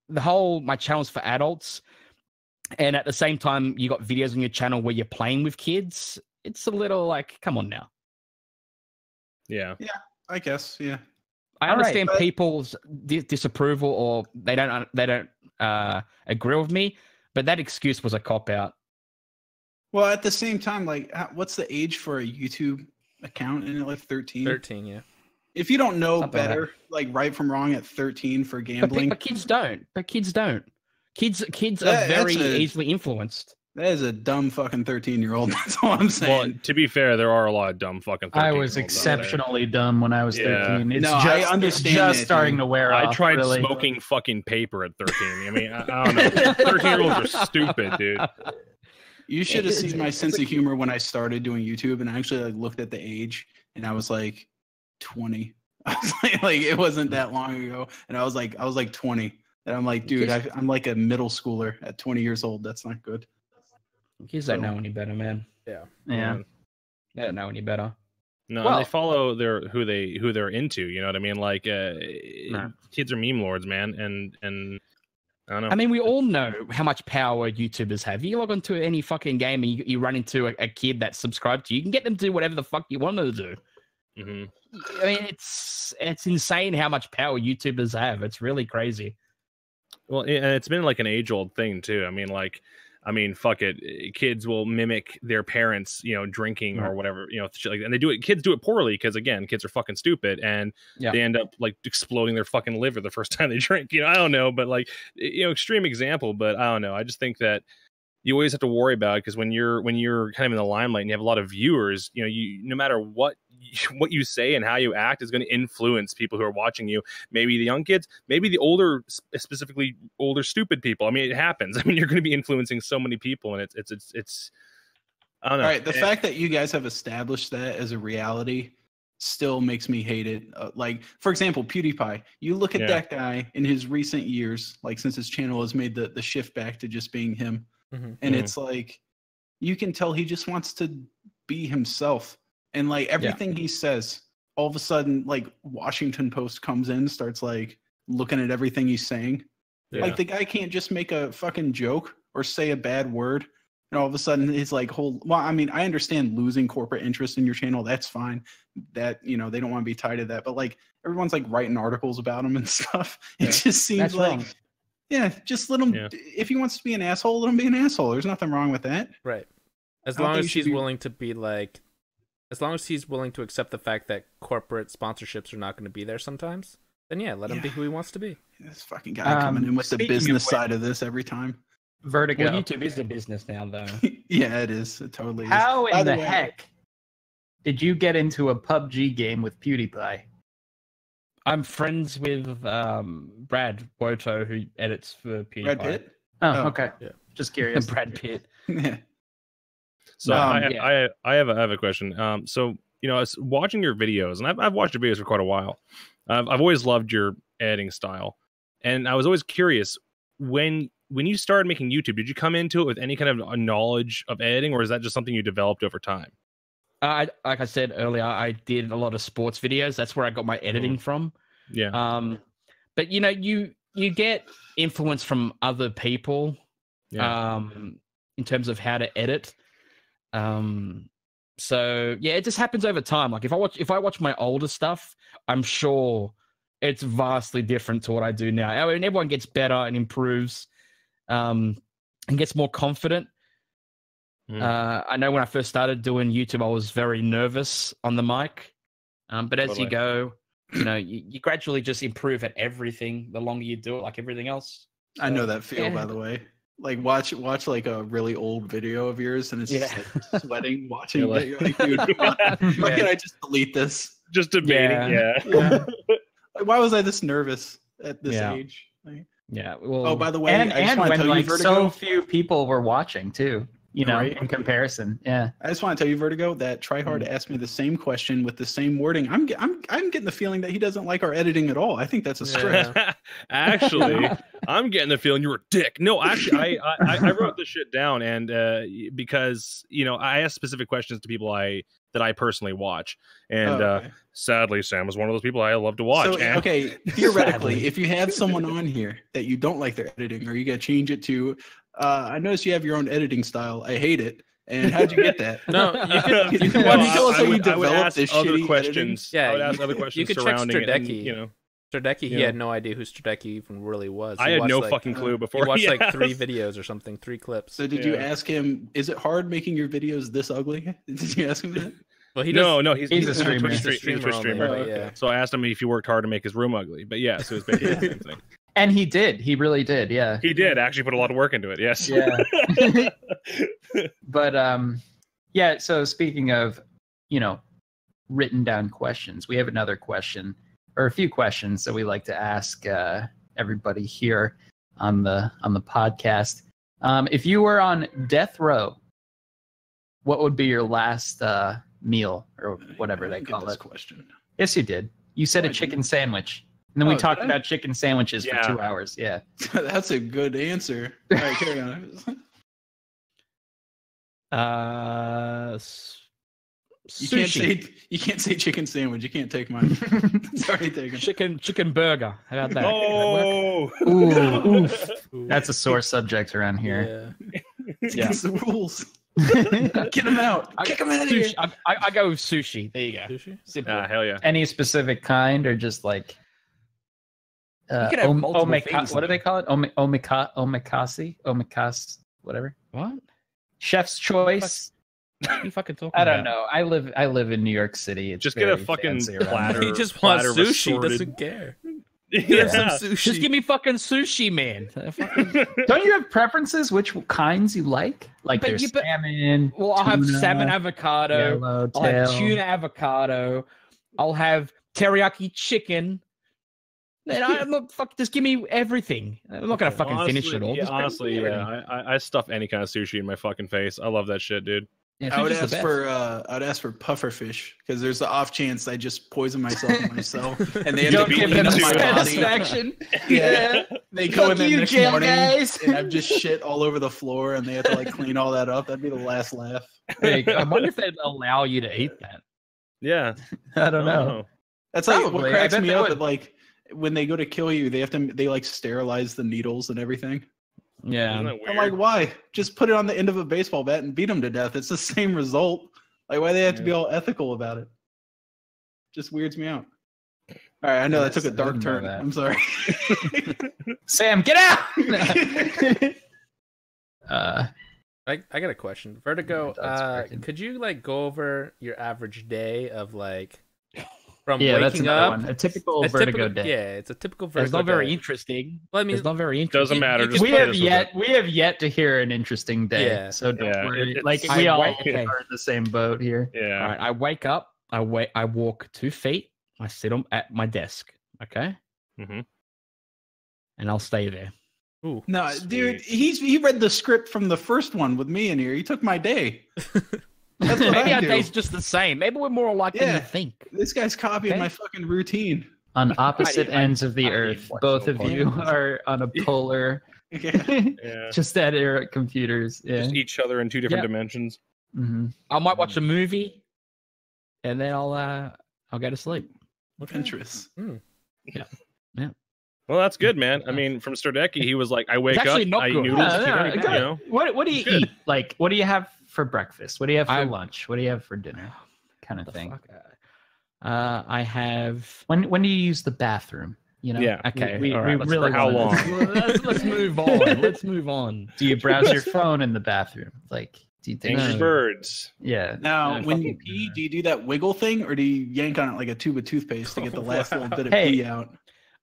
D: the whole my channel's for adults, and at the same time you got videos on your channel where you're playing with kids. It's a little like, come on now.
A: Yeah.
E: I guess, yeah.
D: I
B: All right,
D: understand
E: but-
D: people's disapproval or they don't agree with me, but that excuse was a cop out.
E: Well, at the same time, like, what's the age for a YouTube account? In it, like 13?
C: 13, yeah.
E: If you don't know
D: Something like
E: better, like right from wrong at 13 for gambling,
D: But kids don't. Kids are
E: That's
D: very
E: a-
D: easily influenced.
E: that is a dumb fucking 13-year-old. That's all I'm
A: Well,
E: saying.
A: to be fair, there are a lot of dumb fucking.
B: I
A: 13-year-olds
B: was
A: out there.
B: exceptionally dumb when I was
A: Yeah.
B: 13. It's
E: No, I
B: just,
E: understand
B: it's just
E: that,
B: starting
E: dude.
B: to wear
A: I
B: off.
A: tried
B: really.
A: smoking fucking paper at 13. I mean, I don't know. 13-year-olds are stupid, dude.
E: You should have seen my
D: It's
E: sense
D: like-
E: of humor when I started doing YouTube, and I actually like looked at the age, and I was like 20. I was like it wasn't that long ago, and I was like 20, and I'm like, dude, I'm like a middle schooler at 20 years old. That's not good.
D: Kids don't know any better, man.
B: Yeah.
D: They don't know any better.
A: No,
B: Well-
A: they follow who they're into. You know what I mean? Like, kids are meme lords, man, and I don't know.
D: I mean, we all know how much power YouTubers have. You log onto any fucking game and you run into a kid that's subscribed to you. You can get them to do whatever the fuck you want them to do.
A: hmm
D: I mean, it's insane how much power YouTubers have. It's really crazy.
A: Well, and it's been like an age-old thing too. I mean, fuck it. Kids will mimic their parents, drinking or whatever, shit like that. And they do it. Kids do it poorly because, again, kids are fucking stupid, and they end up like exploding their fucking liver the first time they drink. I don't know, but like, extreme example. But I don't know. I just think that you always have to worry about it because when you're kind of in the limelight and you have a lot of viewers, you no matter what you say and how you act is going to influence people who are watching you. Maybe the young kids, maybe the older, specifically older stupid people. I mean, it happens. I mean, you're going to be influencing so many people, and it's I don't know.
E: All right, the fact that you guys have established that as a reality still makes me hate it. Like, for example, PewDiePie. You look at that guy in his recent years, like since his channel has made the shift back to just being him, and it's like you can tell he just wants to be himself. And like everything he says, all of a sudden, like Washington Post comes in, starts like looking at everything he's saying.
A: Yeah.
E: Like the guy can't just make a fucking joke or say a bad word. And all of a sudden his like well, I mean, I understand losing corporate interest in your channel. That's fine. That, they don't want to be tied to that. But like everyone's like writing articles about him and stuff. It just seems
D: That's
E: like,
D: wrong.
E: just let him, if he wants to be an asshole, let him be an asshole. There's nothing wrong with that.
C: Right. As
E: I don't
C: long
E: think
C: as
E: you
C: he's
E: should be-
C: willing to be like, as long as he's willing to accept the fact that corporate sponsorships are not going to be there sometimes, then let him be who he wants to be.
E: This fucking guy coming in with the
B: speaking of
E: business
B: which-
E: side of this every time.
B: Vertigo.
D: Well, YouTube is a business now, though.
E: Yeah, it is. It totally is.
B: How
E: By
B: in the
E: way,
B: heck did you get into a PUBG game with PewDiePie?
D: I'm friends with Brad Woto, who edits for PewDiePie.
E: Brad Pitt?
B: Oh,
E: Oh.
B: okay.
C: Yeah.
B: Just curious.
D: Brad Pitt.
E: Yeah.
A: So
D: Yeah.
A: I have a question. So as watching your videos, and I've watched your videos for quite a while. I've always loved your editing style, and I was always curious when you started making YouTube, did you come into it with any kind of a knowledge of editing, or is that just something you developed over time?
D: Like I said earlier, I did a lot of sports videos. That's where I got my editing from.
A: Yeah.
D: But you get influence from other people.
A: Yeah.
D: In terms of how to edit. So yeah, it just happens over time. Like if I watch my older stuff, I'm sure it's vastly different to what I do now. I mean, everyone gets better and improves, and gets more confident. I know when I first started doing YouTube, I was very nervous on the mic. But as you go, you gradually just improve at everything the longer you do it, like everything else. So,
E: I know that feel, by the way. Like watch like a really old video of yours, and it's just like sweating watching it. You're like, dude, why can't I just delete this?
A: Just debating, yeah.
E: Like, why was I this nervous at this age? Like,
D: well,
E: oh, by the way,
B: and
E: I just want to
B: when
E: tell you,
B: like
E: Vertigo,
B: so few people were watching too.
E: Right.
B: In comparison, I
E: just want to tell you, Vertigo, that Tryhard asked me the same question with the same wording. I'm getting the feeling that he doesn't like our editing at all. I think that's a script.
A: Actually, I'm getting the feeling you're a dick. No, actually, I wrote this shit down, and because I asked specific questions to people that I personally watch, and sadly, Sam was one of those people I love to watch.
E: So, okay, theoretically, if you had someone on here that you don't like their editing, or you got to change it to, I noticed you have your own editing style. I hate it. And how'd you get that?
C: No,
E: you can tell us how you developed this
A: other
E: shitty
A: questions.
C: Editing?
A: I would ask other questions
C: you could
A: surrounding
C: check
A: it. And,
C: Stradecki, he had no idea who Stradecki even really was.
A: I had no fucking clue before.
C: He watched like 3 videos or something, 3 clips.
E: So did you ask him, is it hard making your videos this ugly? Did you ask him that?
C: Well,
A: he's
C: a streamer. He's a Twitch streamer.
E: Okay.
A: So I asked him if he worked hard to make his room ugly. But yeah, so it was basically the same thing.
B: And he did. He really did. Yeah.
A: He did actually put a lot of work into it. Yes.
B: Yeah. But so speaking of, written down questions, we have another question or a few questions that we like to ask everybody here on the podcast. If you were on death row, what would be your last meal or whatever they call it?
E: Question.
B: Yes, you did. You said a chicken sandwich. And then we talked about chicken sandwiches for 2 hours. Yeah.
E: That's a good answer. All right, carry on.
D: Sushi.
E: You can't say chicken sandwich. You can't take mine. It's already taken.
D: Chicken burger. How about that?
A: Oh,
B: oof. That's a sore subject around here.
E: It's against the rules. Get him out. Kick him out of here.
D: I go with sushi. There you go.
C: Sushi?
D: Simple.
A: hell yeah.
B: Any specific kind or just like
D: you can have multiple things.
B: What do they call it? Omakase, whatever.
D: What?
B: Chef's choice.
D: What are you fucking talking
B: I
D: about?
B: don't know. I live in New York City. It's
A: just get a fucking platter.
C: He just wants
A: platter of
C: sushi.
A: assorted-
C: Doesn't care.
A: Yeah.
C: Some sushi.
D: Just give me fucking sushi, man.
B: Don't you have preferences? Which kinds you like? Like
D: But
B: there's
D: you- but-
B: salmon.
D: Well, I'll have
B: tuna,
D: salmon avocado.
B: yellowtail.
D: I'll have tuna avocado. I'll have teriyaki chicken. Man, I'm not fuck. Just give me everything. I'm not gonna fucking finish it all.
A: Yeah,
D: Just bring
A: honestly,
D: me everything.
A: I stuff any kind of sushi in my fucking face. I love that shit, dude.
B: Yeah,
E: I would
B: sushi's the
E: ask
B: best.
E: I'd ask for pufferfish because there's the off chance I just poison myself and they
B: You
E: end up
B: don't give
E: eating
B: them
E: my body.
B: satisfaction.
E: Yeah. They go
B: Fuck
E: in there
B: you,
E: next
B: jail
E: morning
B: guys.
E: and I've just shit all over the floor and they have to like clean all that up. That'd be the last laugh.
D: Hey, I wonder if they'd allow you to eat that.
A: Yeah.
B: I don't know.
E: That's like
B: Probably.
E: what
B: I
E: cracks
B: bet
E: me
B: they
E: up.
B: would.
E: At, like when they go to kill you, they like sterilize the needles and everything.
D: Yeah.
A: Isn't that weird?
E: I'm like, why? Just put it on the end of a baseball bat and beat them to death. It's the same result. Like, why they have to be all ethical about it? Just weirds me out. All right, I know that took a dark turn. I'm sorry.
B: Sam, get out!
C: I got a question. Vertigo,
B: That's working.
C: could you like go over your average day of like from
B: Yeah, that's
C: waking
B: another
C: up?
B: one. A typical Vertigo day.
C: Yeah, it's a typical Vertigo
D: It's not very
C: day.
D: interesting.
C: Well, I mean,
D: It's not very interesting.
A: Doesn't matter. Just
B: We
A: hit
B: have
A: us with
B: yet to hear an interesting day.
C: Yeah.
B: So don't
A: Yeah,
B: worry.
A: it's-
B: Like
D: I
B: we all
D: wait- okay.
B: are in the same boat here.
A: it. Yeah.
D: All right, I wake up. I walk 2 feet. I sit at my desk. Okay.
A: Mhm.
D: And I'll stay there.
C: ooh,
E: No, dude, he read the script from the first one with me in here. He took my day. That's what
D: Maybe
E: I
D: our
E: do.
D: day's just the same. Maybe we're more alike than
E: Yeah.
D: you think.
E: This guy's copying
D: Okay.
E: my fucking routine.
B: On opposite
D: I-
B: ends of the
D: I-
B: earth.
D: I-
B: Both of
D: I-
B: you are on a polar
E: Yeah.
A: Yeah.
B: just at computers. Yeah.
A: Just each other in 2 different
D: Yeah.
A: dimensions.
B: hmm
D: I might watch a movie, and then I'll go to sleep.
E: Pinterest.
A: Well, that's good, man. I mean, from Stardecki, he was like, I wake up,
D: actually not
A: I eat
D: good.
A: noodles,
B: Yeah,
A: you
B: good.
A: know?
B: What do you
A: Good.
B: eat? Like, what do you have for breakfast? What do you have for
D: I-
B: lunch? What do you have for dinner? Kind of
D: The
B: thing.
D: fuck? I have.
B: When do you use the bathroom? You know.
A: Yeah.
D: Okay.
B: We
D: all right, let's
B: really
A: for how
B: wanna-
A: long?
D: let's move on. Let's move on.
B: Do you browse your phone in the bathroom? Like, Do you think?
A: Angry Birds.
B: Yeah.
E: Now,
B: Yeah,
E: when you
B: fucking-
E: pee, do you do that wiggle thing, or do you yank on it like a tube of toothpaste to get the last little bit of
B: Hey.
E: pee out?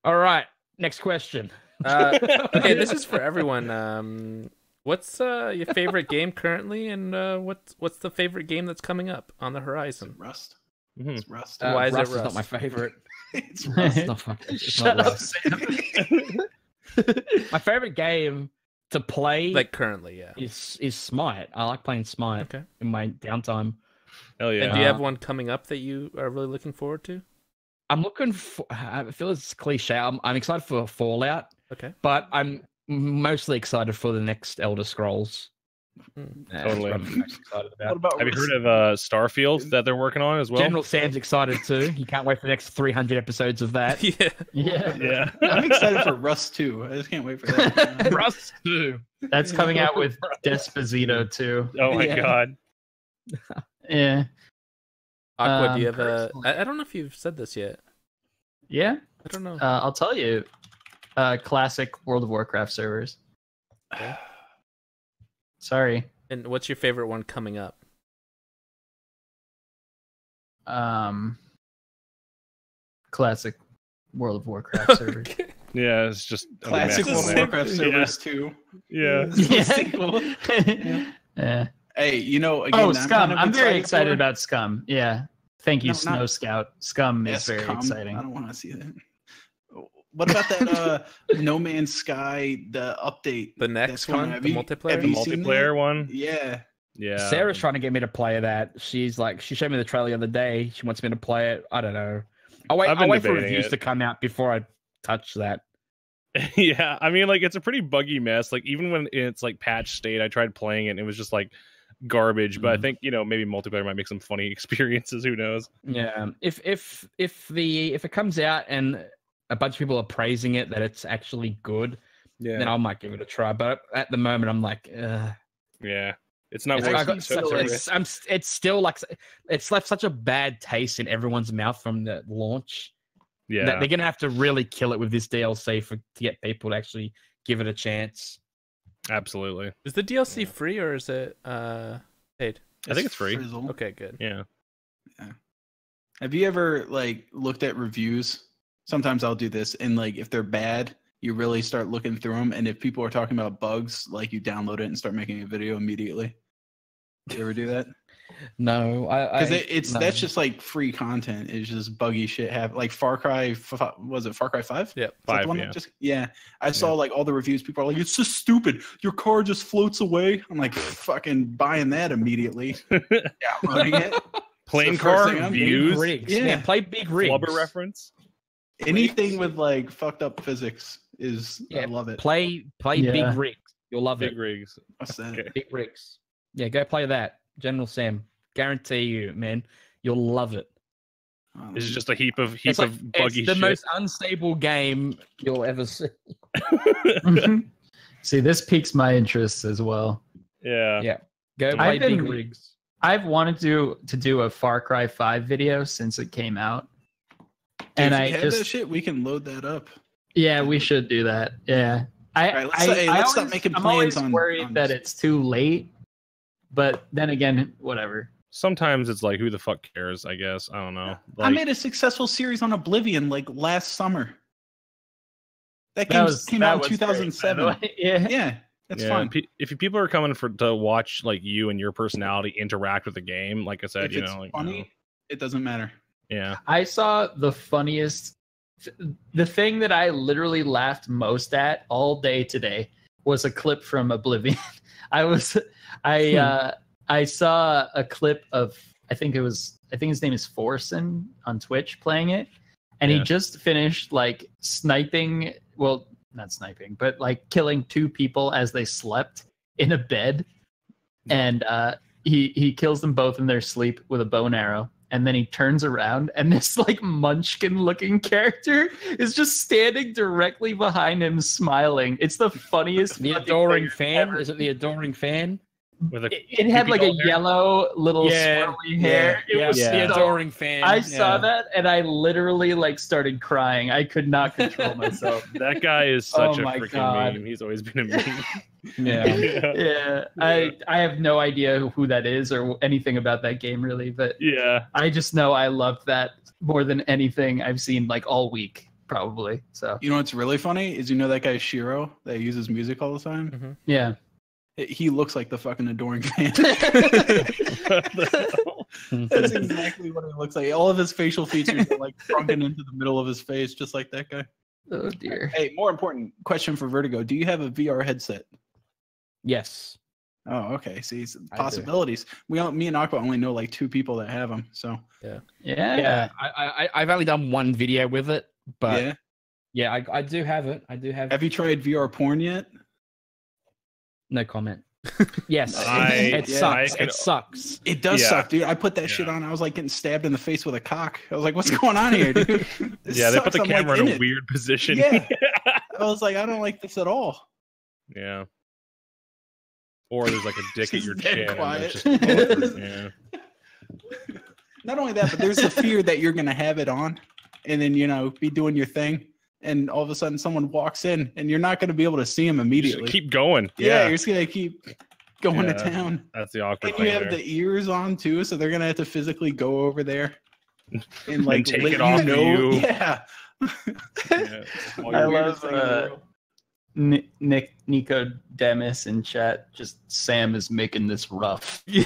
D: All right, next question.
C: Okay, this is for everyone. What's your favorite game currently, and what's the favorite game that's coming up on the horizon?
E: Rust.
A: Mhm.
E: It's Rust.
C: Why is it
D: Rust is not
C: Rust?
D: my favorite.
E: It's
D: It's not my- it's
B: Shut
D: not
B: up,
D: Rust.
B: Sam.
D: My favorite game to play
C: Like currently, yeah.
D: is Smite. I like playing Smite
C: Okay.
D: in my downtime.
A: Hell
C: And
A: yeah.
C: do you have one coming up that you are really looking forward to?
D: I'm looking for. I feel it's cliche. I'm excited for Fallout,
C: Okay.
D: but I'm mostly excited for the next Elder Scrolls. That's
A: Totally.
D: what I'm most excited about.
E: What about
A: Have you
E: Rust?
A: heard of Starfield that they're working on as well?
D: General Sam's excited too. He can't wait for the next 300 episodes of that.
C: Yeah.
B: Yeah.
A: Yeah.
E: I'm excited for Rust too. I just can't wait for that.
D: Rust too.
B: That's coming out with Desposito too.
A: Oh my
D: Yeah.
A: god.
B: Yeah.
C: Aqua, do you have
B: Personally-
C: I don't know if you've said this yet.
B: Yeah.
C: I don't know.
B: I'll tell you. Classic World of Warcraft servers. Sorry.
C: And what's your favorite one coming up?
B: Classic World of Warcraft servers.
C: Okay.
A: Yeah, it's just
E: Classic
A: a mess
E: World of
A: in there.
E: Warcraft servers too.
A: Yeah.
B: Yeah.
E: Hey, you know, again,
B: Oh,
E: I'm
B: Scum!
E: kind of
B: I'm very excited
E: for-
B: about Scum. Yeah. Thank you,
E: No,
B: Snow
E: not-
B: Scout. Scum
E: Yeah,
B: is very
E: Scum.
B: exciting.
E: I don't want to see that. What about that No Man's Sky, the update?
C: The
E: that's
C: next
E: coming?
C: one,
E: Have
C: the
E: you-
C: multiplayer?
E: have
A: The
E: you seen
A: multiplayer
E: that?
A: one.
E: Yeah.
A: Yeah.
D: Sarah's trying to get me to play that. She's like, she showed me the trailer the other day. She wants me to play it. I don't know. I'll
A: I've been
D: wait for
A: debating
D: reviews
A: it.
D: to come out before I touch that.
A: Yeah, I mean, like, it's a pretty buggy mess. Like, even when it's like patch state, I tried playing it and it was just like garbage. But I think, you know, maybe multiplayer might make some funny experiences. Who knows?
D: Yeah. If it comes out and a bunch of people are praising it that it's actually good,
A: Yeah.
D: then I might give it a try. But at the moment, I'm like,
A: Yeah. It's not
D: it's,
A: worth
D: I got
A: it.
D: such a- it's still like it's left such a bad taste in everyone's mouth from the launch.
A: Yeah.
D: That they're gonna have to really kill it with this DLC to get people to actually give it a chance.
A: Absolutely.
C: Is the DLC free or is it paid?
A: I think it's free.
E: Frizzle.
C: Okay, good.
A: Yeah.
E: Have you ever like looked at reviews? Sometimes I'll do this, and like if they're bad, you really start looking through them. And if people are talking about bugs, like you download it and start making a video immediately. You ever do that?
D: No,
E: Because it's
D: no.
E: that's just like free content. It's just buggy shit. Like Far Cry, was it Far Cry 5?
C: Yep.
A: Five,
E: Yeah. I saw like all the reviews. People are like, "It's just stupid. Your car just floats away." I'm like, fucking buying that immediately. Downloading it.
A: Plane
E: It's the first
A: car
E: thing I'm
D: Big
A: views.
D: rigs.
E: Yeah.
D: Yeah, play big rigs.
A: Flubber reference.
E: Anything with like fucked up physics is I
D: Yeah,
E: love it.
D: Play
B: Yeah.
D: big rigs. You'll love
A: Big
D: it.
A: rigs.
E: What's that?
A: Okay.
D: Big rigs. Yeah, go play that. General Sam. Guarantee you, man. You'll love it.
A: This is just a heap of
D: It's, like,
A: buggy
D: it's the
A: shit.
D: most unstable game you'll ever see.
B: See, this piques my interest as well.
A: Yeah.
D: Yeah. Go play
B: I've
D: big
B: been-
D: rigs.
B: I've wanted to do a Far Cry 5 video since it came out.
E: Dude,
B: And
E: if
B: I
E: you have
B: just
E: that shit, we can load that up.
B: yeah, we should do that. Yeah.
E: All right, let's stop making
B: I'm
E: plans
B: always
E: on-
B: worried
E: on
B: that
E: this.
B: it's too late. But then again, whatever.
A: Sometimes it's like, who the fuck cares? I guess I don't know.
E: I
A: Like,
E: made a successful series on Oblivion like last summer. That
B: That
E: game came out in
B: was great, by the
E: 2007.
B: way. Yeah.
E: Yeah, that's
A: yeah,
E: fine.
A: If people are coming to watch like you and your personality interact with the game, like I said,
E: If
A: you
E: it's
A: know, like,
E: funny, it doesn't matter.
A: yeah,
B: I saw the funniest. The thing that I literally laughed most at all day today was a clip from Oblivion. I saw a clip of I think his name is Forsen on Twitch playing it, and he
A: Yeah.
B: just finished like sniping. Well, not sniping, but like killing two people as they slept in a bed, and he kills them both in their sleep with a bow and arrow. And then he turns around, and this like munchkin-looking character is just standing directly behind him, smiling. It's the funniest.
D: The
B: fucking
D: adoring
B: thing
D: fan?
B: ever.
D: Is it the adoring fan?
A: with a
B: It had like a
A: doll hair?
B: yellow little
D: Yeah,
B: swirly hair. It was
D: the
B: so-
D: adoring fan.
B: I saw that and I literally like started crying. I could not control myself.
A: That guy is
B: Oh
A: such a
B: my
A: freaking
B: God.
A: meme. He's always been a meme.
D: Yeah.
B: Yeah, I have no idea who that is or anything about that game really, but
A: Yeah.
B: I just know I loved that more than anything I've seen like all week probably. So
E: You know what's really funny is that guy Shiro that uses music all the time.
B: yeah.
E: He looks like the fucking adoring fan. That's exactly what he looks like. All of his facial features are like shrunken into the middle of his face, just like that guy.
B: Oh dear.
E: Hey, more important question for Vertigo: do you have a VR headset?
D: Yes.
E: Oh, okay. See,
D: I
E: possibilities. Me and Aqua only know like 2 people that have them. So
B: Yeah.
D: Yeah. I've only done one video with it, but
E: yeah.
D: I do have it. I do have.
E: Have you tried VR porn yet?
D: No comment. Yes.
A: It
D: sucks. It sucks.
E: It does
A: Yeah.
E: suck, dude. I put that shit on. I was like getting stabbed in the face with a cock. I was like, "What's going on here, dude?" This
A: Yeah, they put
E: sucks.
A: the
E: I'm, like,
A: camera in a
E: it.
A: weird position.
E: Yeah. I was like, I don't like this at all.
A: Yeah. Or there's like a dick at
E: Just
A: your
E: dead
A: chin.
E: quiet.
A: That's just- yeah.
E: Not only that, but there's the fear that you're gonna have it on, and then be doing your thing, and all of a sudden someone walks in, and you're not gonna be able to see him
A: You
E: immediately.
A: just keep going.
E: Yeah, you're just gonna keep going to
A: Yeah.
E: town.
A: That's the awkward
E: And
A: thing.
E: you have
A: there.
E: the ears on too, so they're gonna have to physically go over there and like
A: take
E: let
A: it off of you.
E: Yeah.
A: Yeah. All
B: I
A: your-
B: love
E: Weirdest thing in the world.
B: Nico Demis in chat. Just Sam is making this rough.
E: Gee,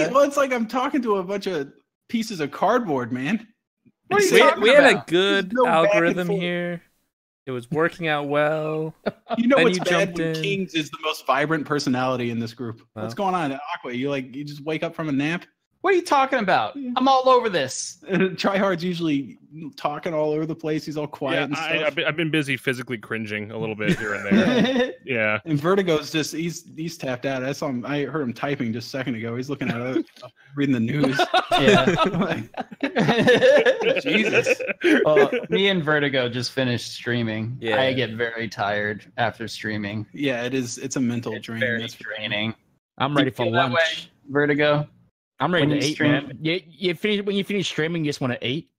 E: well, it's like I'm talking to a bunch of pieces of cardboard, man.
B: What are you
C: we,
B: talking
C: we had a
B: about?
C: good
E: There's no back and
C: algorithm
E: forth.
C: here. It was working out well.
E: You know
C: Then
E: what's
C: you
E: bad
C: jumped
E: when
C: in.
E: Kings is the most vibrant personality in this group.
C: Well.
E: What's going on, Aqua? You just wake up from a nap?
B: What are you talking about? I'm all over this.
E: Tryhard's usually talking all over the place. He's all quiet
A: Yeah,
E: and stuff.
A: I've been busy physically cringing a little bit here and there. Yeah.
E: And Vertigo's just he's tapped out. I heard him typing just a second ago. He's looking at other stuff, reading the news. Jesus.
B: Well, me and Vertigo just finished streaming.
C: Yeah.
B: I get very tired after streaming.
E: Yeah, it's a mental
B: It's
E: drain.
B: very
E: That's for sure.
B: draining.
D: I'm
B: Do
D: ready
B: you
D: for
B: feel that
D: lunch.
B: way, Vertigo?
D: I'm ready
B: when
D: to
B: you
D: eat,
B: stream?
D: man. You finish when you finish streaming. You just want to eat.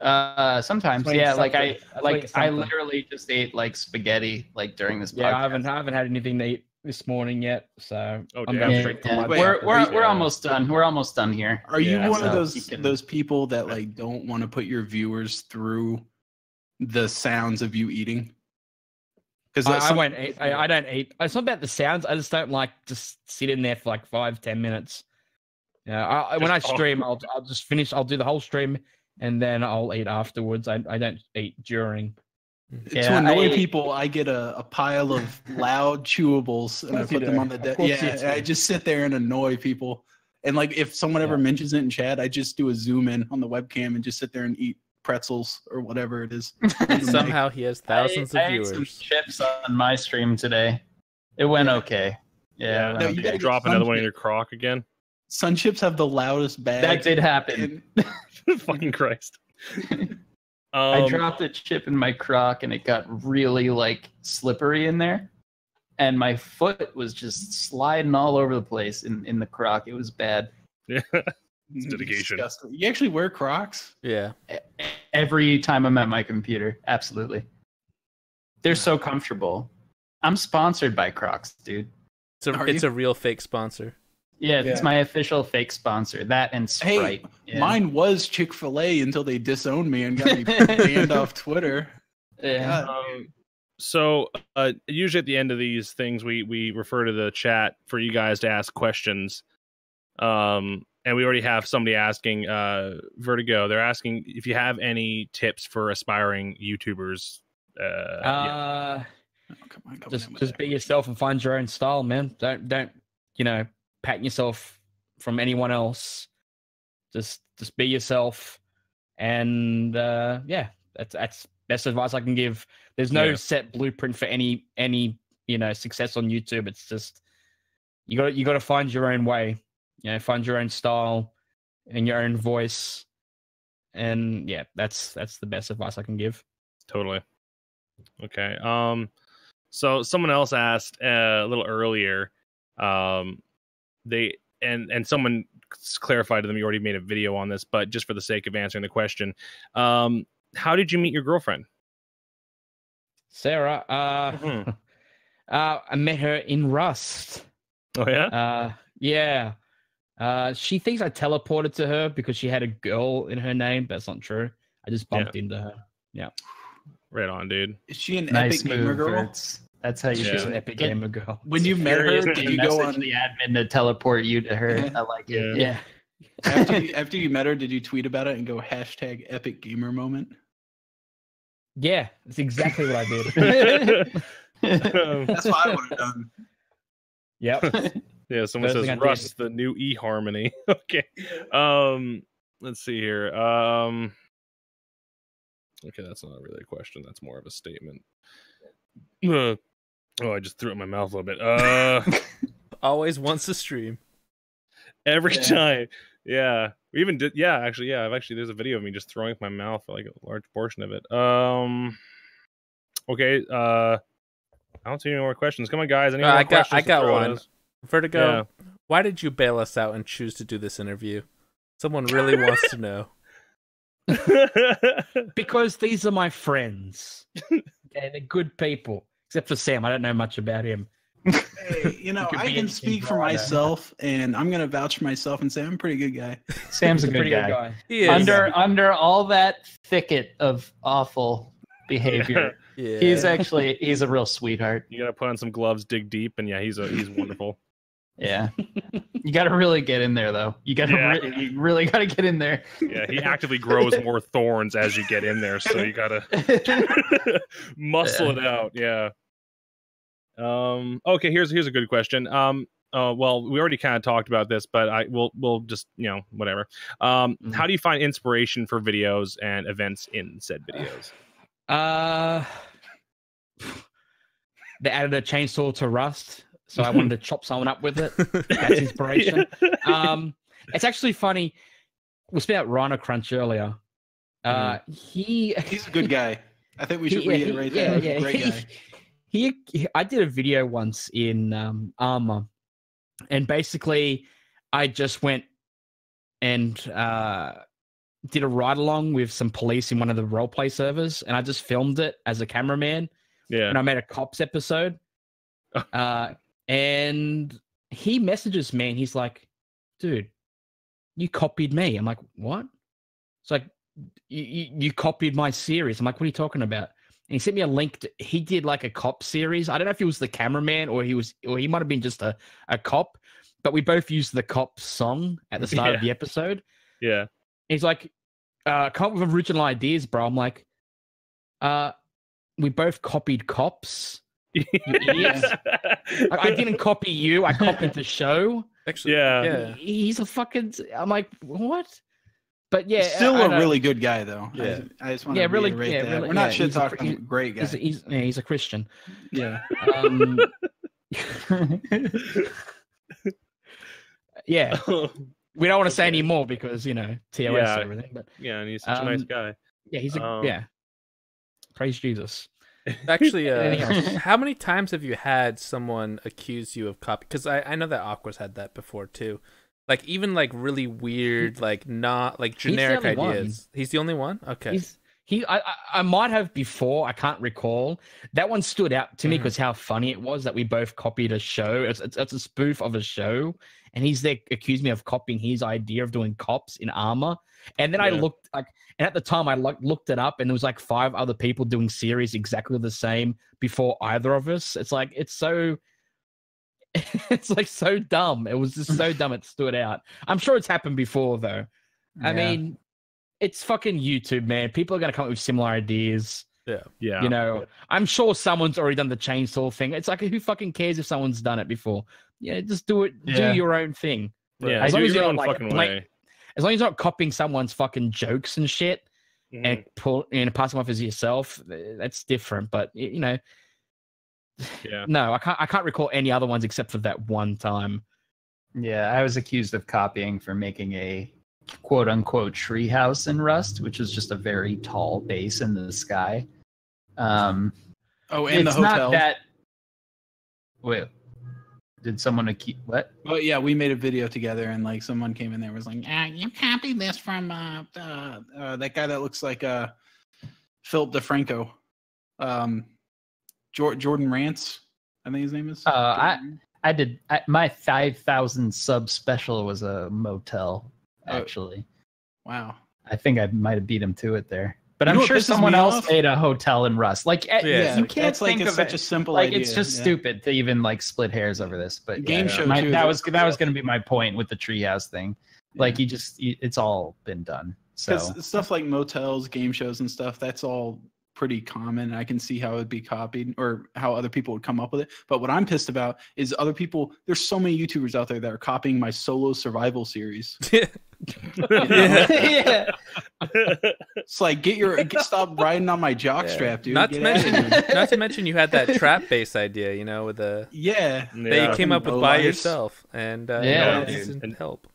B: Sometimes,
D: Explain
B: yeah. Like
D: something. Explain
B: I
D: something.
B: literally just ate like spaghetti like during this
D: Yeah,
B: podcast.
D: I haven't had anything to eat this morning yet, so
A: Oh,
D: I'm
A: damn.
D: going
B: Yeah,
D: straight for
B: yeah.
D: lunch.
E: Wait,
B: We're
A: Yeah.
B: almost done. We're almost done here.
E: Are you
A: Yeah,
E: one of
B: so you can-
E: those people that like don't want to put your viewers through the sounds of you eating? Because
D: I won't eat. I don't eat. It's not about the sounds. I just don't like just sit in there for like 5-10 minutes. Yeah, when I
A: Just-
D: stream, I'll just finish. I'll do the whole stream and then I'll eat afterwards. I don't eat during.
E: to
B: Yeah,
E: annoy
B: I-
E: people, I get a pile of loud chewables and I
D: course you
E: put them
D: do.
E: on the
D: Of
E: desk.
D: course
E: Yeah,
D: you do.
E: I just sit there and annoy people. And like if someone ever mentions it in chat, I just do a zoom in on the webcam and just sit there and eat pretzels or whatever it is.
C: Somehow he has thousands
B: I
C: of
B: ate some
C: viewers.
B: chips on my stream today. It went okay. Yeah, it went
E: No, you
B: okay.
E: gotta
A: Drop
E: get
A: another
E: some
A: one in
E: shit.
A: your crock again.
E: Sun chips have the loudest bag.
B: That did happen.
A: Fucking Christ.
B: I dropped a chip in my crock and it got really like slippery in there. And my foot was just sliding all over the place in the crock. It was bad.
A: Yeah. It's dedication.
E: Disgusting. You actually wear Crocs?
C: Yeah.
B: Every time I'm at my computer. Absolutely. They're so comfortable. I'm sponsored by Crocs, dude.
C: It's a real fake sponsor.
B: Yeah, it's
E: Yeah.
B: my official fake sponsor. That and Sprite. Yeah.
E: Mine was Chick-fil-A until they disowned me and got me banned off Twitter.
B: Yeah.
E: God.
A: So usually at the end of these things, we refer to the chat for you guys to ask questions. And we already have somebody asking Vertigo. They're asking if you have any tips for aspiring YouTubers. Yeah.
E: Oh, come on, come
D: Just
E: in with
D: just
E: that.
D: be yourself and find your own style, man. Don't patent yourself from anyone else. Just be yourself, and that's best advice I can give. There's no
A: Yeah.
D: set blueprint for any success on YouTube. It's just you got to find your own way. Find your own style and your own voice, and yeah, that's the best advice I can give.
A: Totally. Okay. So someone else asked a little earlier. They and someone clarified to them you already made a video on this, but just for the sake of answering the question, how did you meet your girlfriend?
D: Sarah. I met her in Rust.
A: Oh yeah.
D: Yeah. She thinks I teleported to her because she had a girl in her name. That's not true. I just bumped into her. Yeah.
A: Right on, dude.
E: Is she an
B: Nice
E: epic gamer
B: move,
E: girl?
B: Verts. That's how you
A: Yeah.
B: do
D: She's an
B: it.
D: epic gamer girl.
E: When you met her, did you go on
B: the admin to teleport you to her?
E: Yeah.
B: I like it.
D: Yeah.
E: after you met her? Did you tweet about it and go hashtag epic gamer moment?
D: Yeah, that's exactly what I did.
E: That's what I would have done.
D: Yep.
A: Yeah, someone
D: First
A: says
D: thing I did.
A: Rust, the new eHarmony. Okay. Let's see here. Okay, that's not really a question. That's more of a statement. Oh, I just threw it in my mouth a little bit.
C: Always wants to stream.
A: Every time. Yeah. We even did actually, there's a video of me just throwing up my mouth for like a large portion of it. Okay, I don't see any more questions. Come on, guys. Any more
C: I
A: questions?
C: got
A: to throw at
C: one.
A: us?
C: Vertigo, why did you bail us out and choose to do this interview? Someone really wants to know.
D: Because these are my friends. Okay, they're good people. Except for Sam. I don't know much about him.
E: Hey,
D: could
E: I
D: be
E: can
D: anything,
E: speak for
D: bro.
E: myself, and I'm gonna vouch for myself and say I'm a pretty good guy.
B: Sam's a
D: He's
B: good guy.
C: He is.
B: Under all that thicket of awful behavior,
C: Yeah.
B: he's a real sweetheart.
A: You gotta put on some gloves, dig deep, and yeah, he's wonderful.
B: Yeah, you got to really get in there though. You really got to get in there.
A: Yeah, he actively grows more thorns as you get in there, so you gotta muscle it out. Yeah. Okay, here's a good question. Well, we already kind of talked about this, but we'll just whatever. How do you find inspiration for videos and events in said videos?
D: They added a chainsaw to Rust, so I wanted to chop someone up with it. That's inspiration. It's actually funny. We spoke about Rhino Crunch earlier. He's
E: a good guy. I think we should reiterate that.
D: Yeah.
E: Great guy.
D: I did a video once in Armor, and basically I just went and did a ride along with some police in one of the roleplay servers, and I just filmed it as a cameraman.
A: Yeah.
D: And I made a cops episode. And he messages me and he's like, dude, you copied me. I'm like, what? It's like, you copied my series. I'm like, what are you talking about? And he sent me a link he did like a cop series. I don't know if he was the cameraman or he might have been just a cop, but we both used the cop song at the start of the episode.
A: Yeah.
D: And he's like, come up with original ideas, bro. I'm like, we both copied cops. You idiots. I didn't copy you. I copied the show.
C: Actually,
A: yeah.
D: He's a fucking. I'm like, what? But yeah,
E: Still a really good guy, though.
C: Yeah.
E: I just want to reiterate that. We're not shit talking him. Great guy.
D: He's a Christian.
E: Yeah.
D: Yeah. We don't want to say any more because TOS and everything. But
A: yeah, and he's such a nice guy.
D: Yeah, he's praise Jesus.
C: Actually, how many times have you had someone accuse you of copy? Because I know that Aqua's had that before too. Like even like really weird, like not like generic ideas. He's the only one. Okay.
D: I might have before. I can't recall. That one stood out to me because how funny it was that we both copied a show. It's a spoof of a show, and he's there accused me of copying his idea of doing cops in Armor. And then I looked and at the time I looked it up, and there was like 5 other people doing series exactly the same before either of us. It's like it's like so dumb. It was just so dumb. It stood out. I'm sure it's happened before though. I mean, it's fucking YouTube, man. People are going to come up with similar ideas.
A: Yeah.
D: I'm sure someone's already done the chainsaw thing. It's like, who fucking cares if someone's done it before? Yeah, just do it.
B: Yeah.
D: Do your own thing.
A: Yeah.
D: As long as
A: your
D: you're
A: own
D: not
A: fucking way.
D: as long as you're not copying someone's fucking jokes and shit and pass them off as yourself, that's different. But no, I can't recall any other ones except for that one time.
B: Yeah, I was accused of copying for making a quote-unquote treehouse in Rust, which is just a very tall base in the sky.
E: And the
B: it's
E: hotel.
B: not that Wait, did someone keep what?
E: But yeah, we made a video together, and like someone came in there and was like, "You copied this from that guy that looks like Philip DeFranco, Jordan Rance, I think his name is."
B: I did my 5,000 sub special was a motel actually.
E: Wow.
B: I think I might have beat him to it there. But
E: You know
B: I'm
E: what
B: sure
E: pisses
B: someone
E: me
B: else
E: off?
B: made a hotel in Rust. Like, you can't
E: that's like
B: think
E: it's
B: of
E: such
B: it.
E: a simple
B: Like,
E: idea.
B: it's just
E: Yeah.
B: stupid to even like split hairs over this. But
E: Game
B: yeah,
E: show,
B: my-
E: too,
B: that
E: that's-
B: was going to be my point with the treehouse thing. Like, it's all been done. So
E: Because stuff like motels, game shows, and stuff, that's all pretty common. I can see how it would be copied or how other people would come up with it. But what I'm pissed about is other people. There's so many YouTubers out there that are copying my solo survival series.
B: yeah.
E: It's like stop riding on my jockstrap, dude.
C: Not to
E: Get outta
C: mention,
E: here.
C: not to mention, you had that trap base idea, you know, with the
E: Yeah.
C: that you came up with
E: Low
C: by
E: lights.
C: yourself, and
B: Yeah,
C: it
A: dude.
C: help.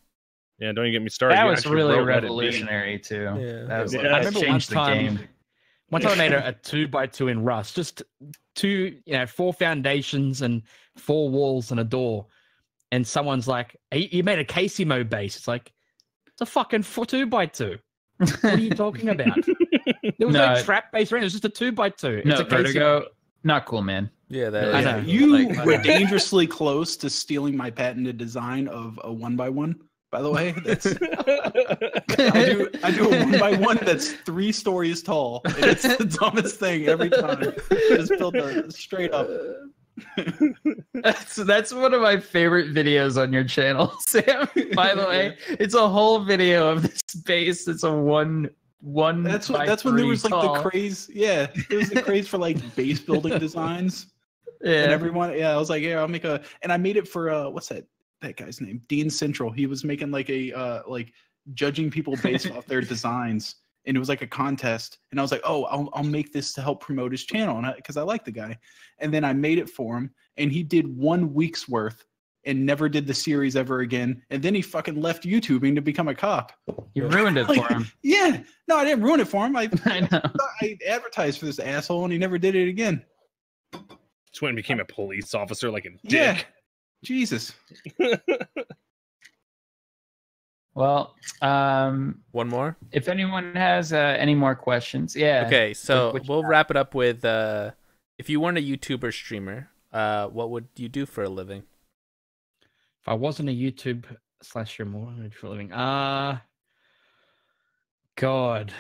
A: Yeah, don't even get me started.
B: That
A: You
B: was
A: actually
B: really
A: wrote Let It Be.
B: revolutionary too.
C: Yeah.
B: That was
A: Yeah.
B: like,
A: I
B: that
D: remember
B: changed the
D: one time-
B: game.
D: One time I made a 2x2 in Rust, just 4 foundations and 4 walls and a door. And someone's like, "You made a Casey mode base." It's like, it's a fucking 2x2. What are you talking about? There was no
B: No.
D: trap base around. It was just a 2x2. It's
B: No,
D: a Casey
B: Vertigo, not cool, man.
C: Yeah, that
D: I
C: is.
D: know.
E: You
B: Like-
E: were dangerously close to stealing my patented design of a 1x1. By the way, that's I do a 1x1 that's 3 stories tall, and it's the dumbest thing every time. Just built straight up.
B: That's one of my favorite videos on your channel, Sam. By the way, it's a whole video of this base. It's a one.
E: That's
B: by
E: when there
B: 3
E: was like
B: tall.
E: the craze. Yeah, there was the craze for like base building designs,
B: Yeah.
E: and everyone. Yeah, I was like, yeah, I'll make and I made it for what's that guy's name? Dean Central. He was making like a like judging people based off their designs, and it was like a contest. And I was like, oh, I'll make this to help promote his channel, and because I like the guy. And then I made it for him, and he did 1 week's worth and never did the series ever again. And then he fucking left YouTubing to become a cop.
B: You ruined it
E: Like,
B: for him.
E: Yeah, no, I didn't ruin it for him. I
B: I know.
E: advertised for this asshole, and he never did it again.
A: Just went and became a police officer like a dick.
E: Yeah, Jesus.
B: Well,
C: One more.
B: if anyone has any more questions, yeah.
C: Okay, so
B: Which-
C: we'll wrap it up with if you weren't a YouTuber streamer, what would you do for a living?
D: If I wasn't a YouTube /streamer, what would I do for a living? God.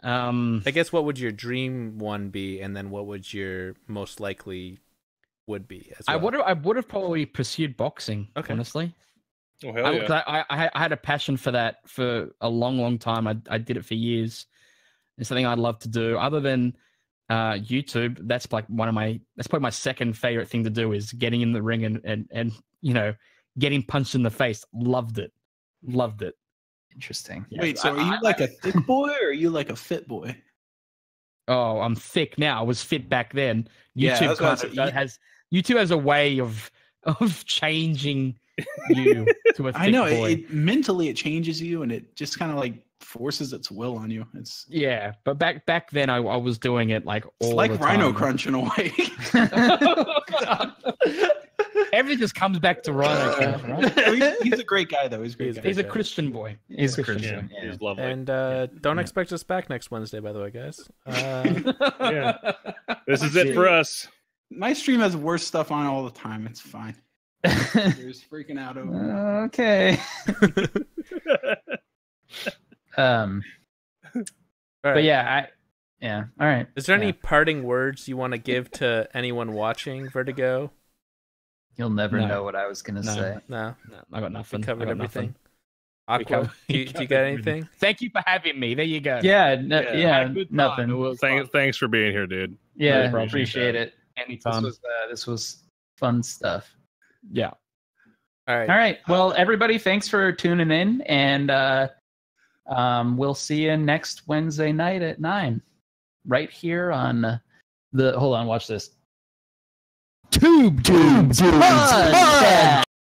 C: I guess what would your dream one be, and then what would your most likely would be as well?
D: I would have probably pursued boxing,
C: Okay.
D: honestly.
A: Oh hell yeah!
D: I had a passion for that for a long time. I did it for years. It's something I'd love to do. Other than YouTube, that's like that's probably my second favorite thing to do is getting in the ring and getting punched in the face. Loved it.
B: Interesting.
E: Wait, so are you like a thick boy or are you like a fit boy?
D: Oh, I'm thick now. I was fit back then.
E: Yeah,
D: YouTube
E: that's what I said.
D: YouTube has a way of changing you to a thick
E: I know
D: boy.
E: mentally it changes you, and it just kind of like forces its will on you. It's
D: Yeah, but back then I was doing it like all
E: it's like
D: the
E: Rhino
D: time.
E: Crunch in a way.
D: Everything just comes back to Rhino Crunch, right?
E: He's a great guy though. He's a great guy.
D: He's a Christian boy.
B: He's a
D: Christian.
B: Christian.
A: Yeah,
B: Yeah.
A: he's lovely.
C: And don't expect us back next Wednesday, by the way, guys.
A: Yeah. This is it for us.
E: My stream has worse stuff on all the time. It's fine. There's freaking out over.
B: Okay.
C: All
B: But
C: right.
B: yeah, all right.
C: Is there any
B: Yeah.
C: parting words you want to give to anyone watching Vertigo?
B: You'll never
D: No.
B: know what I was gonna
D: No.
B: say.
C: No,
D: No, I got
C: we
D: nothing.
C: covered
D: I got
C: everything.
D: nothing.
C: Aqua,
D: covered-
C: do you got anything?
D: Thank you for having me. There you go.
B: Yeah,
D: I had a good time.
B: nothing.
D: It was
A: Thanks for being here, dude.
B: Yeah,
A: Really
B: appreciate it.
D: anytime.
B: This was fun stuff.
D: Yeah.
C: All right.
B: All right. Well, everybody, thanks for tuning in, and we'll see you next Wednesday night at 9, right here on the. Hold on, watch this. Tube.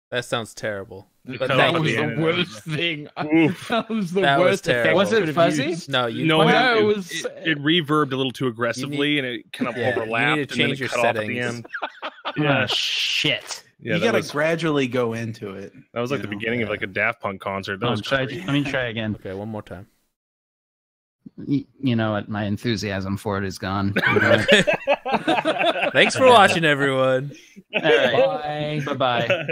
C: That sounds terrible.
A: Cut
C: But
A: off
C: thank
A: at
D: was
A: the
C: you.
A: end
D: the
A: of
D: worst thing.
A: Oof.
D: That was the
C: That was
D: worst effect.
C: terrible.
B: Was it
D: I could've
B: fuzzy?
D: used.
C: No, you.
A: No,
D: No,
A: it,
D: it was-
A: it reverbed a little too aggressively, and it kind of
C: Yeah, you
A: overlapped,
C: need to
A: and then
C: change
A: it
C: your
A: cut off at the
C: settings.
A: end. Yeah.
B: Shit.
A: Yeah,
E: you
A: that
E: gotta
A: was,
E: gradually go into it.
A: that was like the
E: you know?
A: beginning of like a Daft Punk concert. That
B: Oh,
A: was
B: let
A: crazy.
B: me try again.
C: Okay, one more time.
B: You know what? My enthusiasm for it is gone.
C: Thanks for watching, everyone.
B: All right.
D: Bye.
B: Bye-bye.